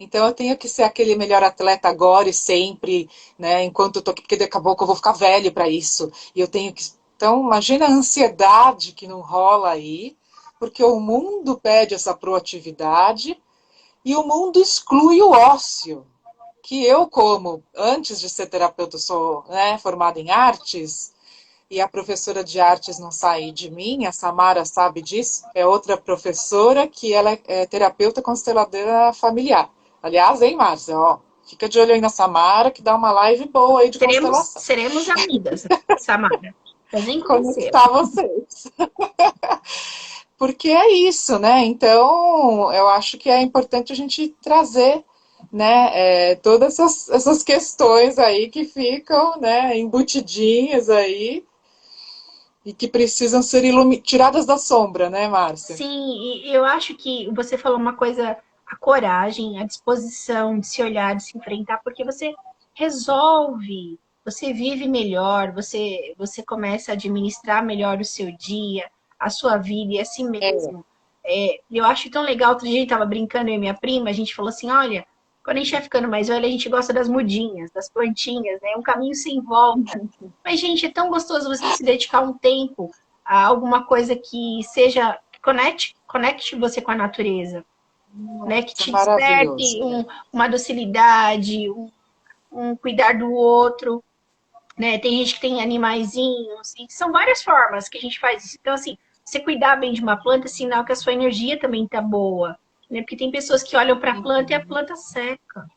Então eu tenho que ser aquele melhor atleta agora e sempre, né? Enquanto eu tô aqui, porque daqui a pouco eu vou ficar velho para isso. E eu tenho que. Então, imagina a ansiedade que não rola aí, porque o mundo pede essa proatividade e o mundo exclui o ócio. Que eu, como antes de ser terapeuta, sou, né, formada em artes, e a professora de artes não sai de mim, a Samara sabe disso, é outra professora que ela é terapeuta consteladora familiar. Aliás, hein, Márcia, ó, fica de olho aí na Samara, que dá uma live boa aí de constelação. Seremos amigas, Samara. Pode nem conhecer. Conectar vocês. Porque é isso, né? Então, eu acho que é importante a gente trazer, né, todas essas questões aí que ficam, né, embutidinhas aí e que precisam ser tiradas da sombra, né, Márcia? Sim, e eu acho que você falou uma coisa, a coragem, a disposição de se olhar, de se enfrentar, porque você resolve, você vive melhor, você começa a administrar melhor o seu dia, a sua vida e assim É, mesmo. Eu acho tão legal, outro dia a gente tava brincando, eu e minha prima, a gente falou assim, olha, quando a gente vai ficando mais velho, a gente gosta das mudinhas, das plantinhas, né? É um caminho sem volta. Mas, gente, é tão gostoso você se dedicar um tempo a alguma coisa que seja, que conecte você com a natureza, né? Que isso é te maravilhoso. desperte uma docilidade, um cuidar do outro, né? Tem gente que tem animaizinhos, e são várias formas que a gente faz isso. Então, assim, você cuidar bem de uma planta é sinal que a sua energia também tá boa, né? Porque tem pessoas que olham para a planta e a planta seca,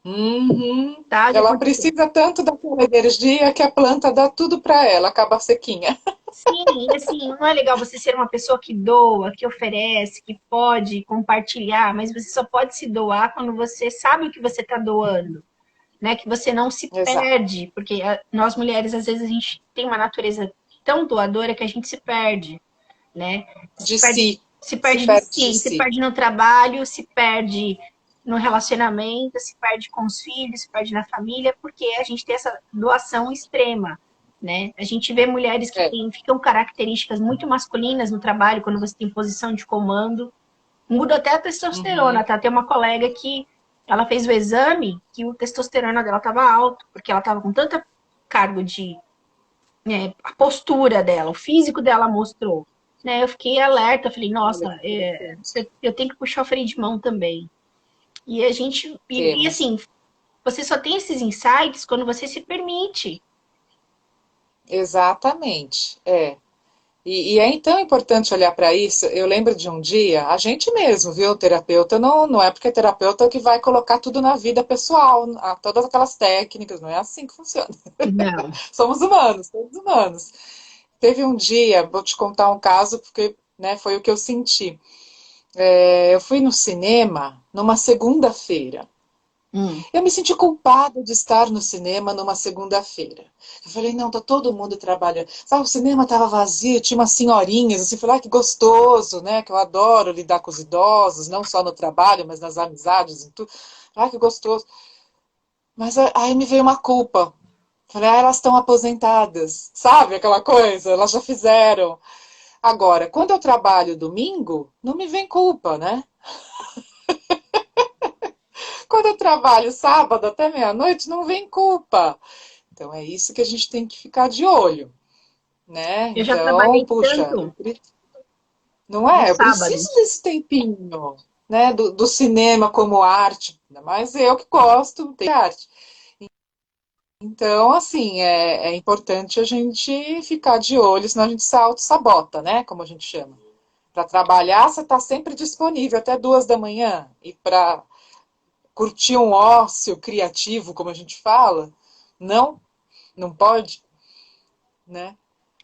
Uhum. tá? Já Ela aconteceu. precisa tanto daquela energia que a planta dá tudo para ela, acaba sequinha. Sim, e assim, não é legal você ser uma pessoa que doa, que oferece, que pode compartilhar, mas você só pode se doar quando você sabe o que você está doando, né? Que você não se Exato. perde, porque nós mulheres, às vezes, a gente tem uma natureza tão doadora que a gente se perde, né? De si, Se se perde de perde de si, se si. perde no trabalho, se perde no relacionamento, se perde com os filhos, se perde na família, porque a gente tem essa doação extrema, né? A gente vê mulheres que É. ficam características muito masculinas no trabalho, quando você tem posição de comando, muda até a testosterona, Uhum. tá? Tem uma colega que ela fez o exame que o testosterona dela estava alto, porque ela estava com tanta cargo de a postura dela, o físico dela mostrou. Né, eu fiquei alerta, falei, Olha nossa, que interessante. eu tenho que puxar o freio de mão também. E a gente, e Temos. assim, você só tem esses insights quando você se permite. Exatamente. É. E é tão importante olhar para isso. Eu lembro de um dia, a gente mesmo, viu? O terapeuta não é porque é terapeuta que vai colocar tudo na vida pessoal, todas aquelas técnicas, não é assim que funciona. Não. Somos humanos, todos humanos. Teve um dia, vou te contar um caso, porque né, foi o que eu senti. Eu fui no cinema numa segunda-feira. Hum. Eu me senti culpada de estar no cinema numa segunda-feira. Eu falei, não, tá todo mundo trabalhando. Sabe, o cinema estava vazio, tinha umas senhorinhas, assim, falei, ah, que gostoso, né? Que eu adoro lidar com os idosos, não só no trabalho, mas nas amizades e tudo. Ah, que gostoso. Mas aí me veio uma culpa. Falei, ah, elas estão aposentadas. Sabe aquela coisa? Elas já fizeram. Agora, quando eu trabalho domingo, não me vem culpa, né? Quando eu trabalho sábado até meia-noite, não vem culpa. Então é isso que a gente tem que ficar de olho, né? Eu já Então, trabalhei puxa, tanto não no é? Eu sábado. preciso desse tempinho, né? Do cinema como arte, ainda mais eu que gosto de arte. Então, assim, é importante a gente ficar de olho, senão a gente se auto-sabota, né? Como a gente chama. Para trabalhar, você está sempre disponível até 2 da manhã. E para curtir um ócio criativo, como a gente fala, não, não pode, né?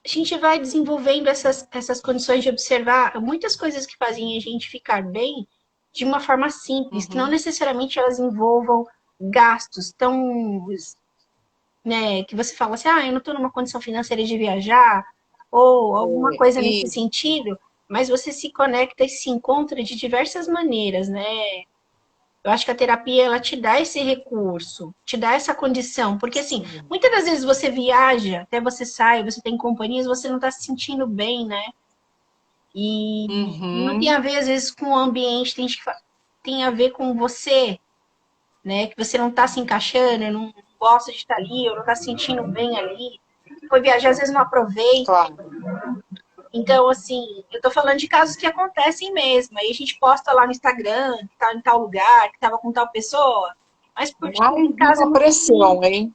A gente vai desenvolvendo essas condições de observar muitas coisas que fazem a gente ficar bem de uma forma simples, que não Uhum. necessariamente elas envolvam gastos tão, né, que você fala assim, ah, eu não estou numa condição financeira de viajar, ou alguma coisa nesse E, sentido, mas você se conecta e se encontra de diversas maneiras, né? Eu acho que a terapia ela te dá esse recurso, te dá essa condição, porque assim, sim. muitas das vezes você viaja, até você sai, você tem companhias, você não está se sentindo bem, né? E não tem Uhum. a ver às vezes com o ambiente, tem gente que fala. tem a ver com você, né? Que você não está se encaixando, não gosta de estar ali, ou não está se sentindo bem ali. Foi viajar, às vezes não aproveita. Claro. Então, assim, eu tô falando de casos que acontecem mesmo. Aí a gente posta lá no Instagram, que tá em tal lugar, que tava com tal pessoa. Mas por em Mais casa é uma muito pressão, hein?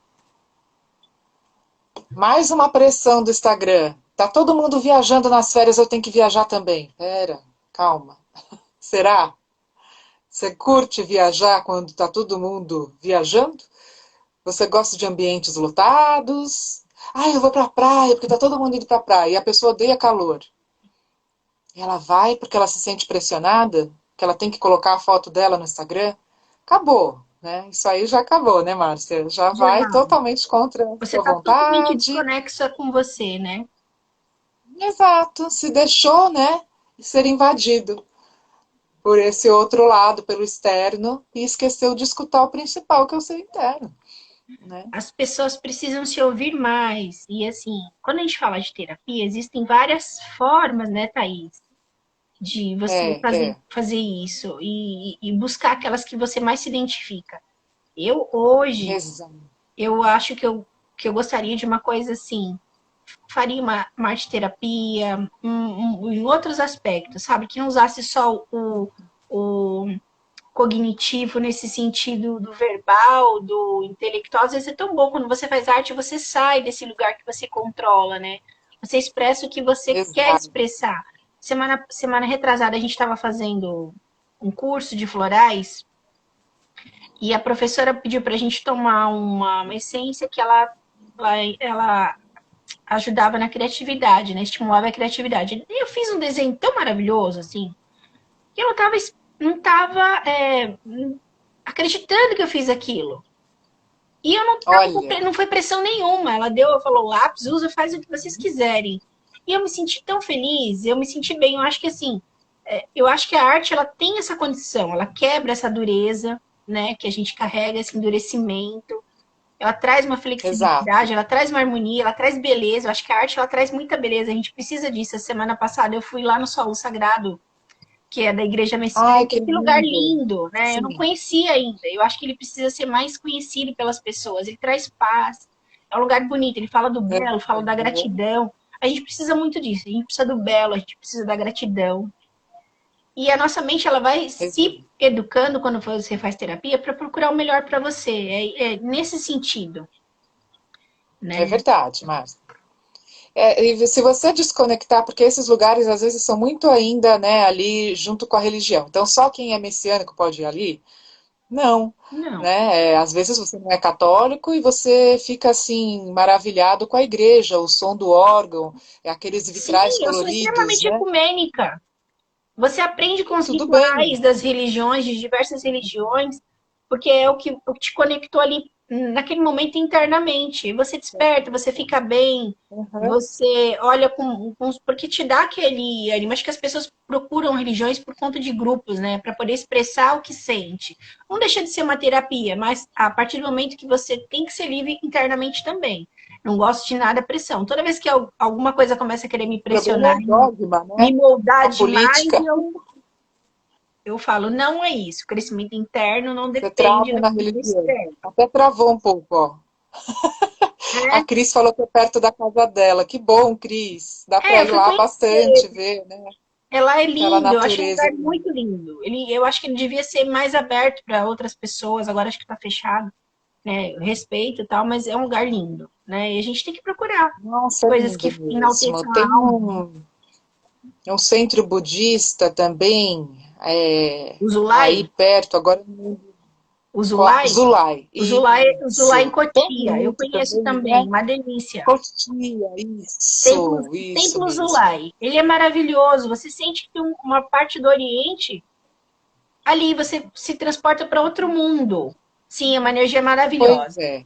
Mais uma pressão do Instagram. Tá todo mundo viajando nas férias, eu tenho que viajar também. Pera, calma. Será? Você curte viajar quando tá todo mundo viajando? Você gosta de ambientes lotados? Ah, eu vou pra praia, porque tá todo mundo indo pra praia. E a pessoa odeia calor. E ela vai porque ela se sente pressionada, que ela tem que colocar a foto dela no Instagram. Acabou, né? Isso aí já acabou, né, Márcia? Já vai já. totalmente contra a Você sua tá totalmente vontade. desconexa com você, né? Exato, se deixou, né, ser invadido por esse outro lado, pelo externo, e esqueceu de escutar o principal, que é o seu interno, né? As pessoas precisam se ouvir mais. E assim, quando a gente fala de terapia, existem várias formas, né, Thaís? De você É, fazer isso e buscar aquelas que você mais se identifica. Eu hoje, exato. eu acho que eu gostaria de uma coisa assim, faria uma arte terapia, em outros aspectos, sabe? Que não usasse só o cognitivo nesse sentido do verbal, do intelectual. Às vezes é tão bom quando você faz arte, você sai desse lugar que você controla, né? Você expressa o que você quer Exato. expressar. Semana retrasada a gente estava fazendo um curso de florais e a professora pediu para a gente tomar uma essência que ela ajudava na criatividade, né? Estimulava a criatividade. E eu fiz um desenho tão maravilhoso, assim, que eu não tava acreditando que eu fiz aquilo. E eu Olha, não foi pressão nenhuma. Ela falou, lápis, usa, faz o que vocês quiserem. E eu me senti tão feliz, eu me senti bem. Eu acho que assim, eu acho que a arte ela tem essa condição, ela quebra essa dureza, né, que a gente carrega, esse endurecimento. Ela traz uma exato. flexibilidade, ela traz uma harmonia, ela traz beleza. Eu acho que a arte ela traz muita beleza. A gente precisa disso. A semana passada eu fui lá no Solo Sagrado, que é da Igreja Ai, Messiânica. que Que lugar lindo. lindo, né? Eu não Sim, conhecia ainda. Eu acho que ele precisa ser mais conhecido pelas pessoas. Ele traz paz. É um lugar bonito. Ele fala do belo, fala da gratidão. A gente precisa muito disso. A gente precisa do belo, a gente precisa da gratidão. E a nossa mente ela vai se exato. educando quando você faz terapia para procurar o melhor para você. É nesse sentido, É né? verdade, Márcia. E se você desconectar, porque esses lugares às vezes são muito ainda, né, ali junto com a religião. Então só quem é messiânico pode ir ali? Não, Não. né? Às vezes você não é católico e você fica assim maravilhado com a igreja, o som do órgão, aqueles Sim, vitrais eu sou coloridos, extremamente né? ecumênica. Você aprende com os Tudo bem. rituais das religiões, de diversas religiões, porque é o que te conectou ali naquele momento internamente. Você desperta, você fica bem, Uhum. você olha porque te dá aquele ânimo. Acho que as pessoas procuram religiões por conta de grupos, né, para poder expressar o que sente. Não deixa de ser uma terapia, mas a partir do momento que você tem que ser livre internamente também. Não gosto de nada pressão. Toda vez que alguma coisa começa a querer me O problema é pressionar, o dogma, me né? moldar A demais, política. eu falo, não é isso. O crescimento interno não Você depende trava do na religião. externo. Até travou um pouco, ó. A Cris falou que é perto da casa dela. Que bom, Cris. Dá para Eu ir fui lá bastante, conhecer. ver, né? Ela é Aquela lindo, eu acho um natureza lugar linda. muito lindo. Eu acho que ele devia ser mais aberto para outras pessoas, agora acho que está fechado, né? Eu respeito e tal, mas é um lugar lindo, né? E a gente tem que procurar Nossa, é coisas que lindo mesmo. enalteçam Tem a alma. um centro budista também, O Zulai, aí perto, agora o Zulai, Zulai. o Zulai em Isso. Tão Cotia, eu bonito conheço também, também, né? uma delícia. Cotia, isso Templo mesmo. Zulai. Ele é maravilhoso. Você sente que tem uma parte do Oriente ali, você se transporta para outro mundo. Sim, é uma energia Pois maravilhosa. é.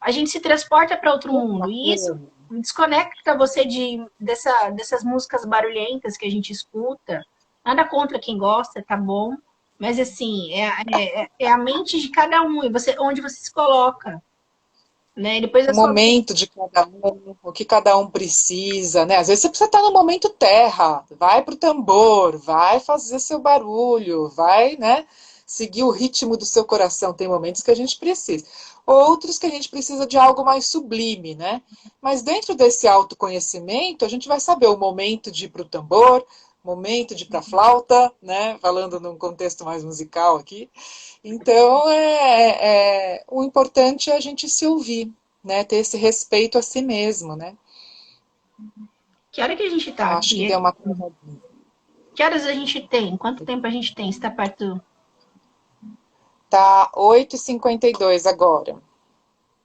A gente se transporta para outro Que mundo. E isso bacana. desconecta você dessas músicas barulhentas que a gente escuta. Nada contra quem gosta, tá bom? Mas assim, é a mente de cada um, e onde você se coloca. né? Depois O da sua vez. momento de cada um, o que cada um precisa, né? Às vezes você precisa estar no momento terra, vai pro tambor, vai fazer seu barulho, vai, né, seguir o ritmo do seu coração. Tem momentos que a gente precisa. Outros que a gente precisa de algo mais sublime, né? Mas dentro desse autoconhecimento, a gente vai saber o momento de ir pro tambor, momento de ir pra flauta, né? Falando num contexto mais musical aqui. Então, o importante é a gente se ouvir, né? Ter esse respeito a si mesmo, né? Que hora que a gente tá Acho que aqui? deu uma... Que horas a gente tem? Quanto tempo a gente tem? Você tá perto. Tá 8h52 agora.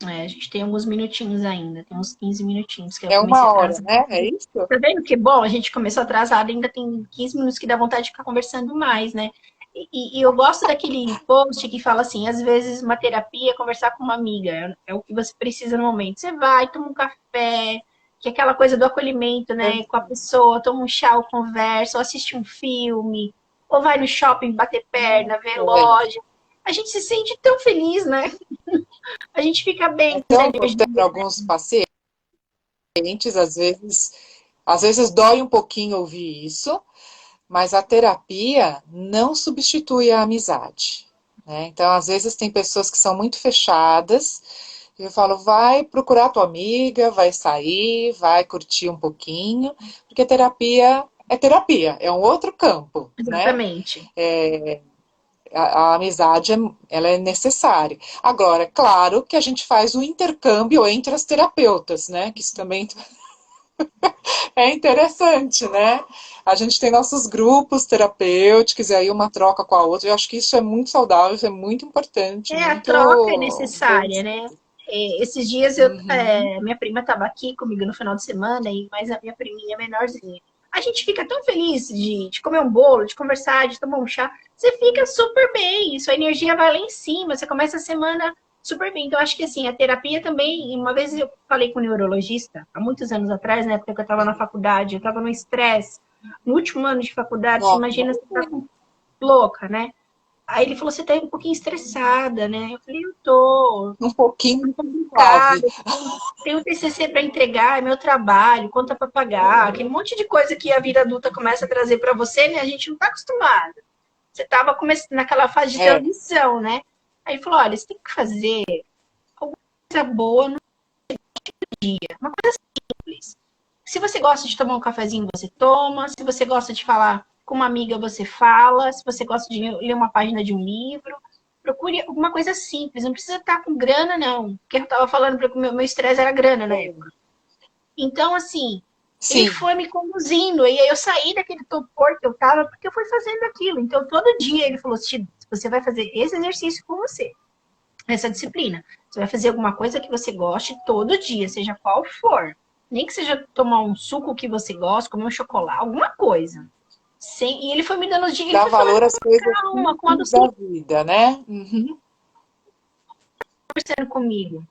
É, a gente tem alguns minutinhos ainda, tem uns 15 minutinhos que eu É comecei 1 hora, atrasado. né? É isso? Tá vendo que bom? A gente começou atrasado, ainda tem 15 minutos que dá vontade de ficar conversando mais, né? E eu gosto daquele post que fala assim: às vezes uma terapia é conversar com uma amiga, é o que você precisa no momento. Você vai, toma um café, que é aquela coisa do acolhimento, né? Com a pessoa, toma um chá, ou conversa, ou assiste um filme, ou vai no shopping bater perna, ver É, loja. A gente se sente tão feliz, né? A gente fica é bem com essa tão importante para energia. alguns pacientes, às vezes dói um pouquinho ouvir isso, mas a terapia não substitui a amizade, né? Então, às vezes tem pessoas que são muito fechadas, e eu falo, vai procurar tua amiga, vai sair, vai curtir um pouquinho, porque terapia, é um outro campo, né? Exatamente. A amizade, ela é necessária. Agora, claro que a gente faz o intercâmbio entre as terapeutas, né? Que isso também é interessante, né? A gente tem nossos grupos terapêuticos e aí uma troca com a outra. Eu acho que isso é muito saudável, isso é muito importante, É, a troca é muito bem. necessária, né? Esses dias Uhum. minha prima estava aqui comigo no final de semana, e mais a minha priminha menorzinha. A gente fica tão feliz de comer um bolo, de conversar, de tomar um chá. Você fica super bem, sua energia vai lá em cima, você começa a semana super bem. Então, acho que assim, a terapia também. Uma vez eu falei com um neurologista, há muitos anos atrás, na época que eu estava na faculdade, eu estava no estresse, no último ano de faculdade, você Nossa, imagina, você tá louca, né? Aí ele falou, você tá um pouquinho estressada, né? Eu falei, eu tô um pouquinho complicado, suave. tenho um TCC para entregar, é meu trabalho, conta para pagar, aquele monte de coisa que a vida adulta começa a trazer para você, né? A gente não tá acostumado. Você tava naquela fase de É, transição, né? Aí ele falou, olha, você tem que fazer alguma coisa boa no dia, uma coisa simples. Se você gosta de tomar um cafezinho, você toma. Se você gosta de falar com uma amiga, você fala. Se você gosta de ler uma página de um livro, procure alguma coisa simples. Não precisa estar com grana, não. Porque eu estava falando que o meu estresse era grana na época. Então, assim, ele sim, foi me conduzindo. E aí eu saí daquele topor que eu estava, porque eu fui fazendo aquilo. Então, todo dia ele falou, você vai fazer esse exercício com você, essa disciplina. Você vai fazer alguma coisa que você goste todo dia, seja qual for. Nem que seja tomar um suco que você gosta, comer um chocolate, alguma coisa. E ele foi me dando os dias, ele dá foi falando valor às com coisas calma, com a simples docinha da vida, né? Uhum. conversando comigo.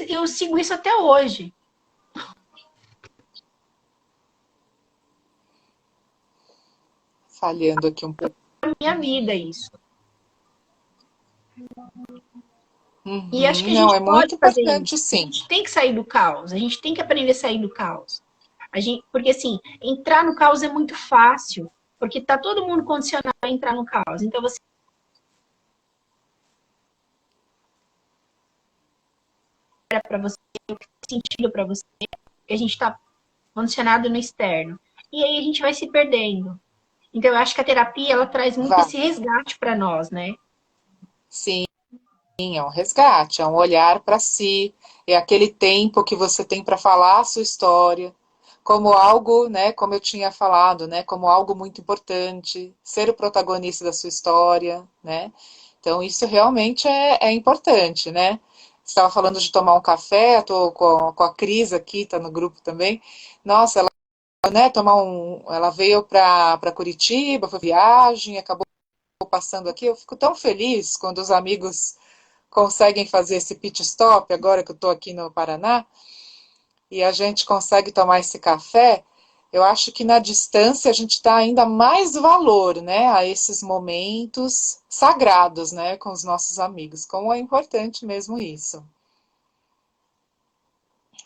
Eu sigo isso até hoje. Falhando aqui um pouco. Minha vida, isso. E acho que Uhum. a Não, gente é pode muito fazer importante, isso. A sim. gente tem que sair do caos. A gente tem que aprender a sair do caos. Porque assim, entrar no caos é muito fácil. Porque tá todo mundo condicionado a entrar no caos. Então você era para você, o que faz sentido para você, e a gente está condicionado no externo. E aí a gente vai se perdendo. Então eu acho que a terapia ela traz muito Vai. esse resgate para nós, né? Sim, é um resgate, é um olhar para si, é aquele tempo que você tem para falar a sua história, como algo, né, como eu tinha falado, né, como algo muito importante, ser o protagonista da sua história, né? Então isso realmente é importante, né? Você estava falando de tomar um café, estou com a Cris aqui, está no grupo também. Nossa, ela, né, ela veio para Curitiba, foi viagem, acabou passando aqui. Eu fico tão feliz quando os amigos conseguem fazer esse pit stop, agora que eu estou aqui no Paraná, e a gente consegue tomar esse café. Eu acho que na distância a gente dá ainda mais valor, né, a esses momentos sagrados, né, com os nossos amigos. Como é importante mesmo isso.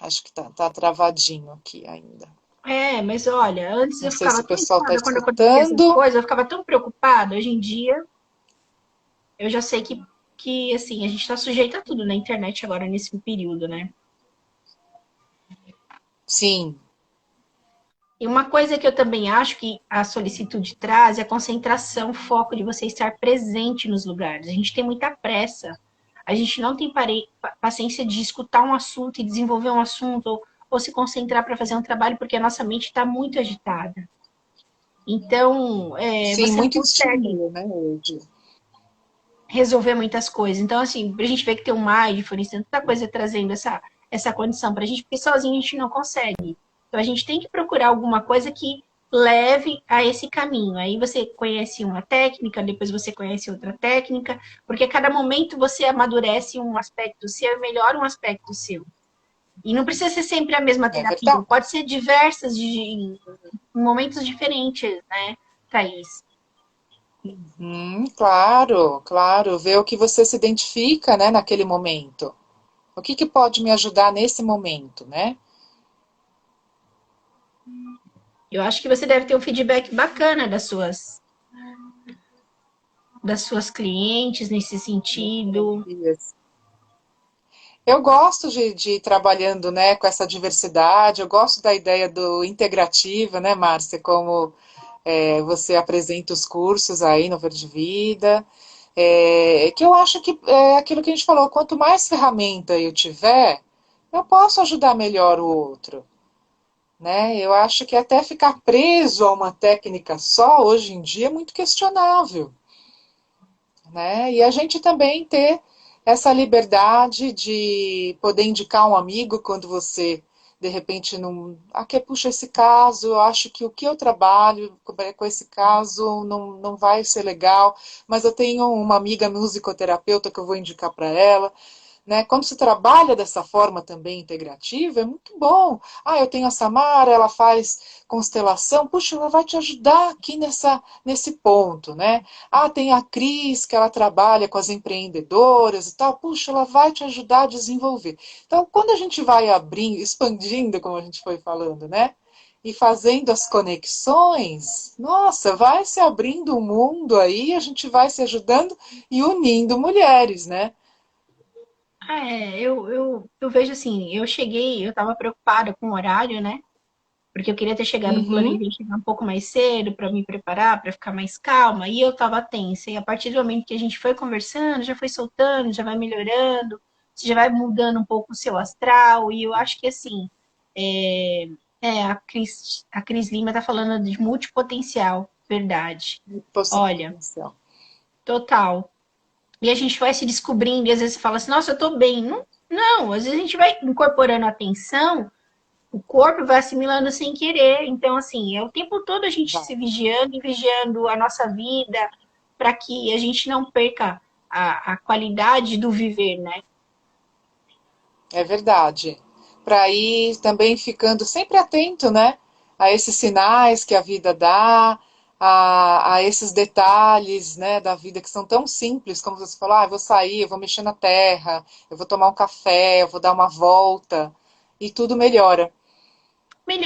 Acho que tá travadinho aqui ainda. Mas olha, antes Não eu sei se ficava o tão pessoal está irritada quando acontecia essas escutando. coisas, eu ficava tão preocupada. Hoje em dia, eu já sei que assim, a gente está sujeito a tudo na internet agora, nesse período, né? Sim, E uma coisa que eu também acho que a solicitude traz é a concentração, o foco de você estar presente nos lugares. A gente tem muita pressa. A gente não tem paciência de escutar um assunto e desenvolver um assunto ou se concentrar para fazer um trabalho porque a nossa mente está muito agitada. Então, sim, você não muito consegue estímulo, né, hoje. resolver muitas coisas. Então, assim, a gente vê que tem um mindfulness, tem tanta coisa trazendo essa condição para a gente, porque sozinho a gente não consegue. Então, a gente tem que procurar alguma coisa que leve a esse caminho. Aí você conhece uma técnica, depois você conhece outra técnica, porque a cada momento você amadurece um aspecto seu e melhora um aspecto seu. E não precisa ser sempre a mesma É terapia, verdade. pode ser diversas, em momentos diferentes, né, Thaís? Claro, claro. Ver o que você se identifica, né, naquele momento. O que pode me ajudar nesse momento, né? Eu acho que você deve ter um feedback bacana das suas clientes nesse sentido. Eu gosto de ir trabalhando, né, com essa diversidade. Eu gosto da ideia do integrativa, né, Márcia? Como você apresenta os cursos aí no Verde Vida. Que eu acho que é aquilo que a gente falou, quanto mais ferramenta eu tiver, eu posso ajudar melhor o outro. Né? Eu acho que até ficar preso a uma técnica só, hoje em dia, é muito questionável. Né? E a gente também ter essa liberdade de poder indicar um amigo quando você de repente não. Aqui, puxa, esse caso, eu acho que o que eu trabalho com esse caso não vai ser legal, mas eu tenho uma amiga musicoterapeuta que eu vou indicar para ela. Né? Quando se trabalha dessa forma também integrativa, é muito bom. Ah, eu tenho a Samara, ela faz constelação, puxa, ela vai te ajudar aqui nesse ponto, né? Ah, tem a Cris, que ela trabalha com as empreendedoras e tal, puxa, ela vai te ajudar a desenvolver. Então, quando a gente vai abrindo, expandindo, como a gente foi falando, né? E fazendo as conexões, nossa, vai se abrindo um mundo aí, a gente vai se ajudando e unindo mulheres, né? Eu vejo assim, eu tava preocupada com o horário, né? Porque eu queria ter chegado, Uhum. planejei chegar um pouco mais cedo para me preparar, para ficar mais calma, e eu tava tensa. E a partir do momento que a gente foi conversando, já foi soltando, já vai melhorando, você já vai mudando um pouco o seu astral, e eu acho que assim, é, a Cris Lima tá falando de multipotencial, verdade. Olha, Potencial. total. E a gente vai se descobrindo, e às vezes você fala assim, nossa, eu tô bem. Não, não, às vezes a gente vai incorporando atenção, o corpo vai assimilando sem querer. Então, assim, é o tempo todo a gente Vai. se vigiando e vigiando a nossa vida para que a gente não perca a qualidade do viver, né? É verdade. Para ir também ficando sempre atento, né? A esses sinais que a vida dá, a esses detalhes, né, da vida que são tão simples, como você falou, ah, eu vou sair, eu vou mexer na terra, eu vou tomar um café, eu vou dar uma volta, e tudo melhora.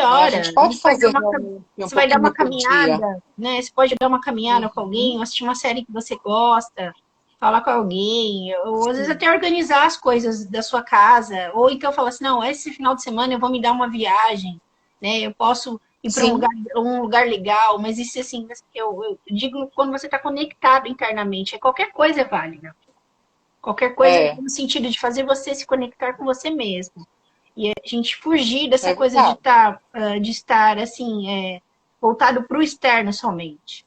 Né? A Melhora, gente pode fazer realmente um você vai dar uma pouquinho por dia. caminhada, né? Você pode dar uma caminhada com alguém, Uhum. ou assistir uma série que você gosta, falar com alguém, ou às vezes Sim. até organizar as coisas da sua casa, ou então falar assim, não, esse final de semana eu vou me dar uma viagem, né? Eu posso ir para Sim, um lugar legal, mas isso assim, eu digo quando você está conectado internamente, qualquer coisa é válida. Qualquer coisa é, no sentido de fazer você se conectar com você mesmo. E a gente fugir dessa é coisa de, verdade, tá, de estar assim, voltado para o externo somente.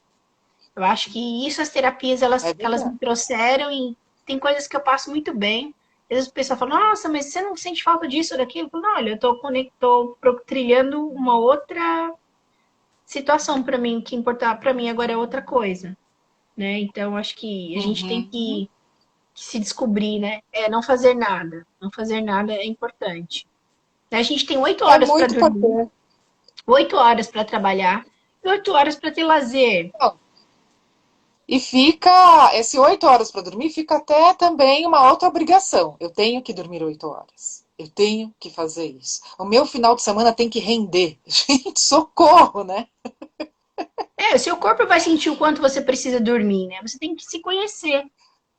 Eu acho que isso as terapias é elas verdade. me trouxeram e tem coisas que eu passo muito bem. Às vezes o pessoal fala, nossa, mas você não sente falta disso ou daquilo? Eu falo, não, olha, eu estou trilhando uma outra situação para mim, o que importar para mim agora é outra coisa, né? Então acho que a gente tem Uhum. que se descobrir, né? Não fazer nada. Não fazer nada é importante. A gente tem oito É horas para muito dormir, importante. 8 horas para trabalhar e 8 horas para ter lazer. E fica, esse 8 horas para dormir, fica até também uma outra obrigação. Eu tenho que dormir 8 horas. Eu tenho que fazer isso. O meu final de semana tem que render. Gente, socorro, né? O seu corpo vai sentir o quanto você precisa dormir, né? Você tem que se conhecer.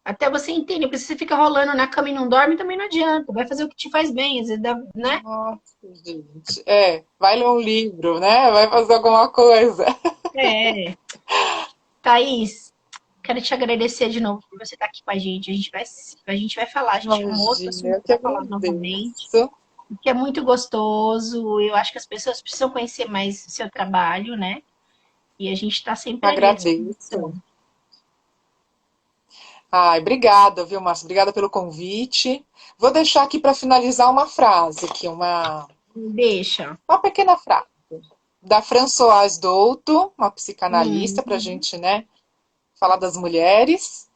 Até você entender, porque se você fica rolando na cama e não dorme, também não adianta. Vai fazer o que te faz bem, às vezes, né? Nossa, gente. Vai ler um livro, né? Vai fazer alguma coisa. É. Thaís, quero te agradecer de novo por você estar aqui com a gente. A gente vai falar, a gente tem um outro Imagina, assunto eu que para falar novamente, agradeço. que é muito gostoso. Eu acho que as pessoas precisam conhecer mais o seu trabalho, né? E a gente está sempre ali à disposição. Agradeço. Ai, obrigada, viu, Márcia? Obrigada pelo convite. Vou deixar aqui para finalizar uma frase, aqui, Deixa. uma pequena frase, da Françoise Douto, uma Hum, psicanalista, para a gente, né, falar das mulheres.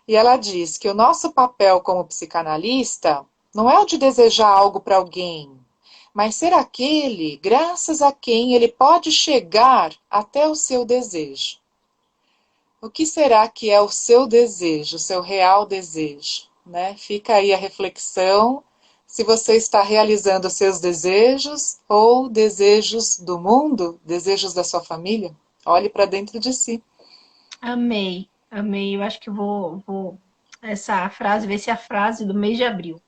E ela diz que o nosso papel como psicanalista não é o de desejar algo para alguém, mas ser aquele graças a quem ele pode chegar até o seu desejo. O que será que é o seu desejo, o seu real desejo? Né? Fica aí a reflexão se você está realizando os seus desejos ou desejos do mundo, desejos da sua família. Olhe para dentro de si. amei, amei. Eu acho que vou essa frase, ver se é a frase do mês de abril.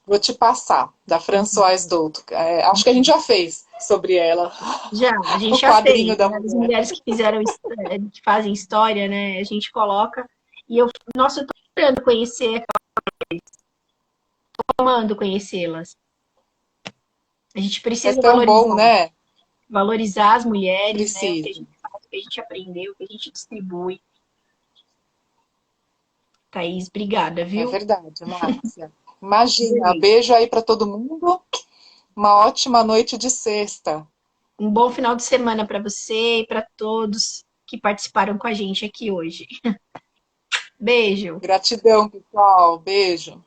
Vou te passar, da Françoise Douto. Acho que a gente já fez sobre ela, Já, a o gente já quadrinho fez, da né? As mulher. mulheres que fizeram, que fazem história, né? A gente coloca. E nossa, eu tô esperando conhecer, tô amando conhecê-las. A gente É precisa tão bom, né? valorizar as mulheres, né? O que a Precisa. gente faz, o que a gente aprendeu, o que a gente distribui. Thaís, obrigada, É viu? verdade, Márcia. Imagina, Beijo. beijo aí para todo mundo. Uma ótima noite de sexta. Um bom final de semana para você e para todos que participaram com a gente aqui hoje. Beijo. Gratidão, pessoal. Beijo.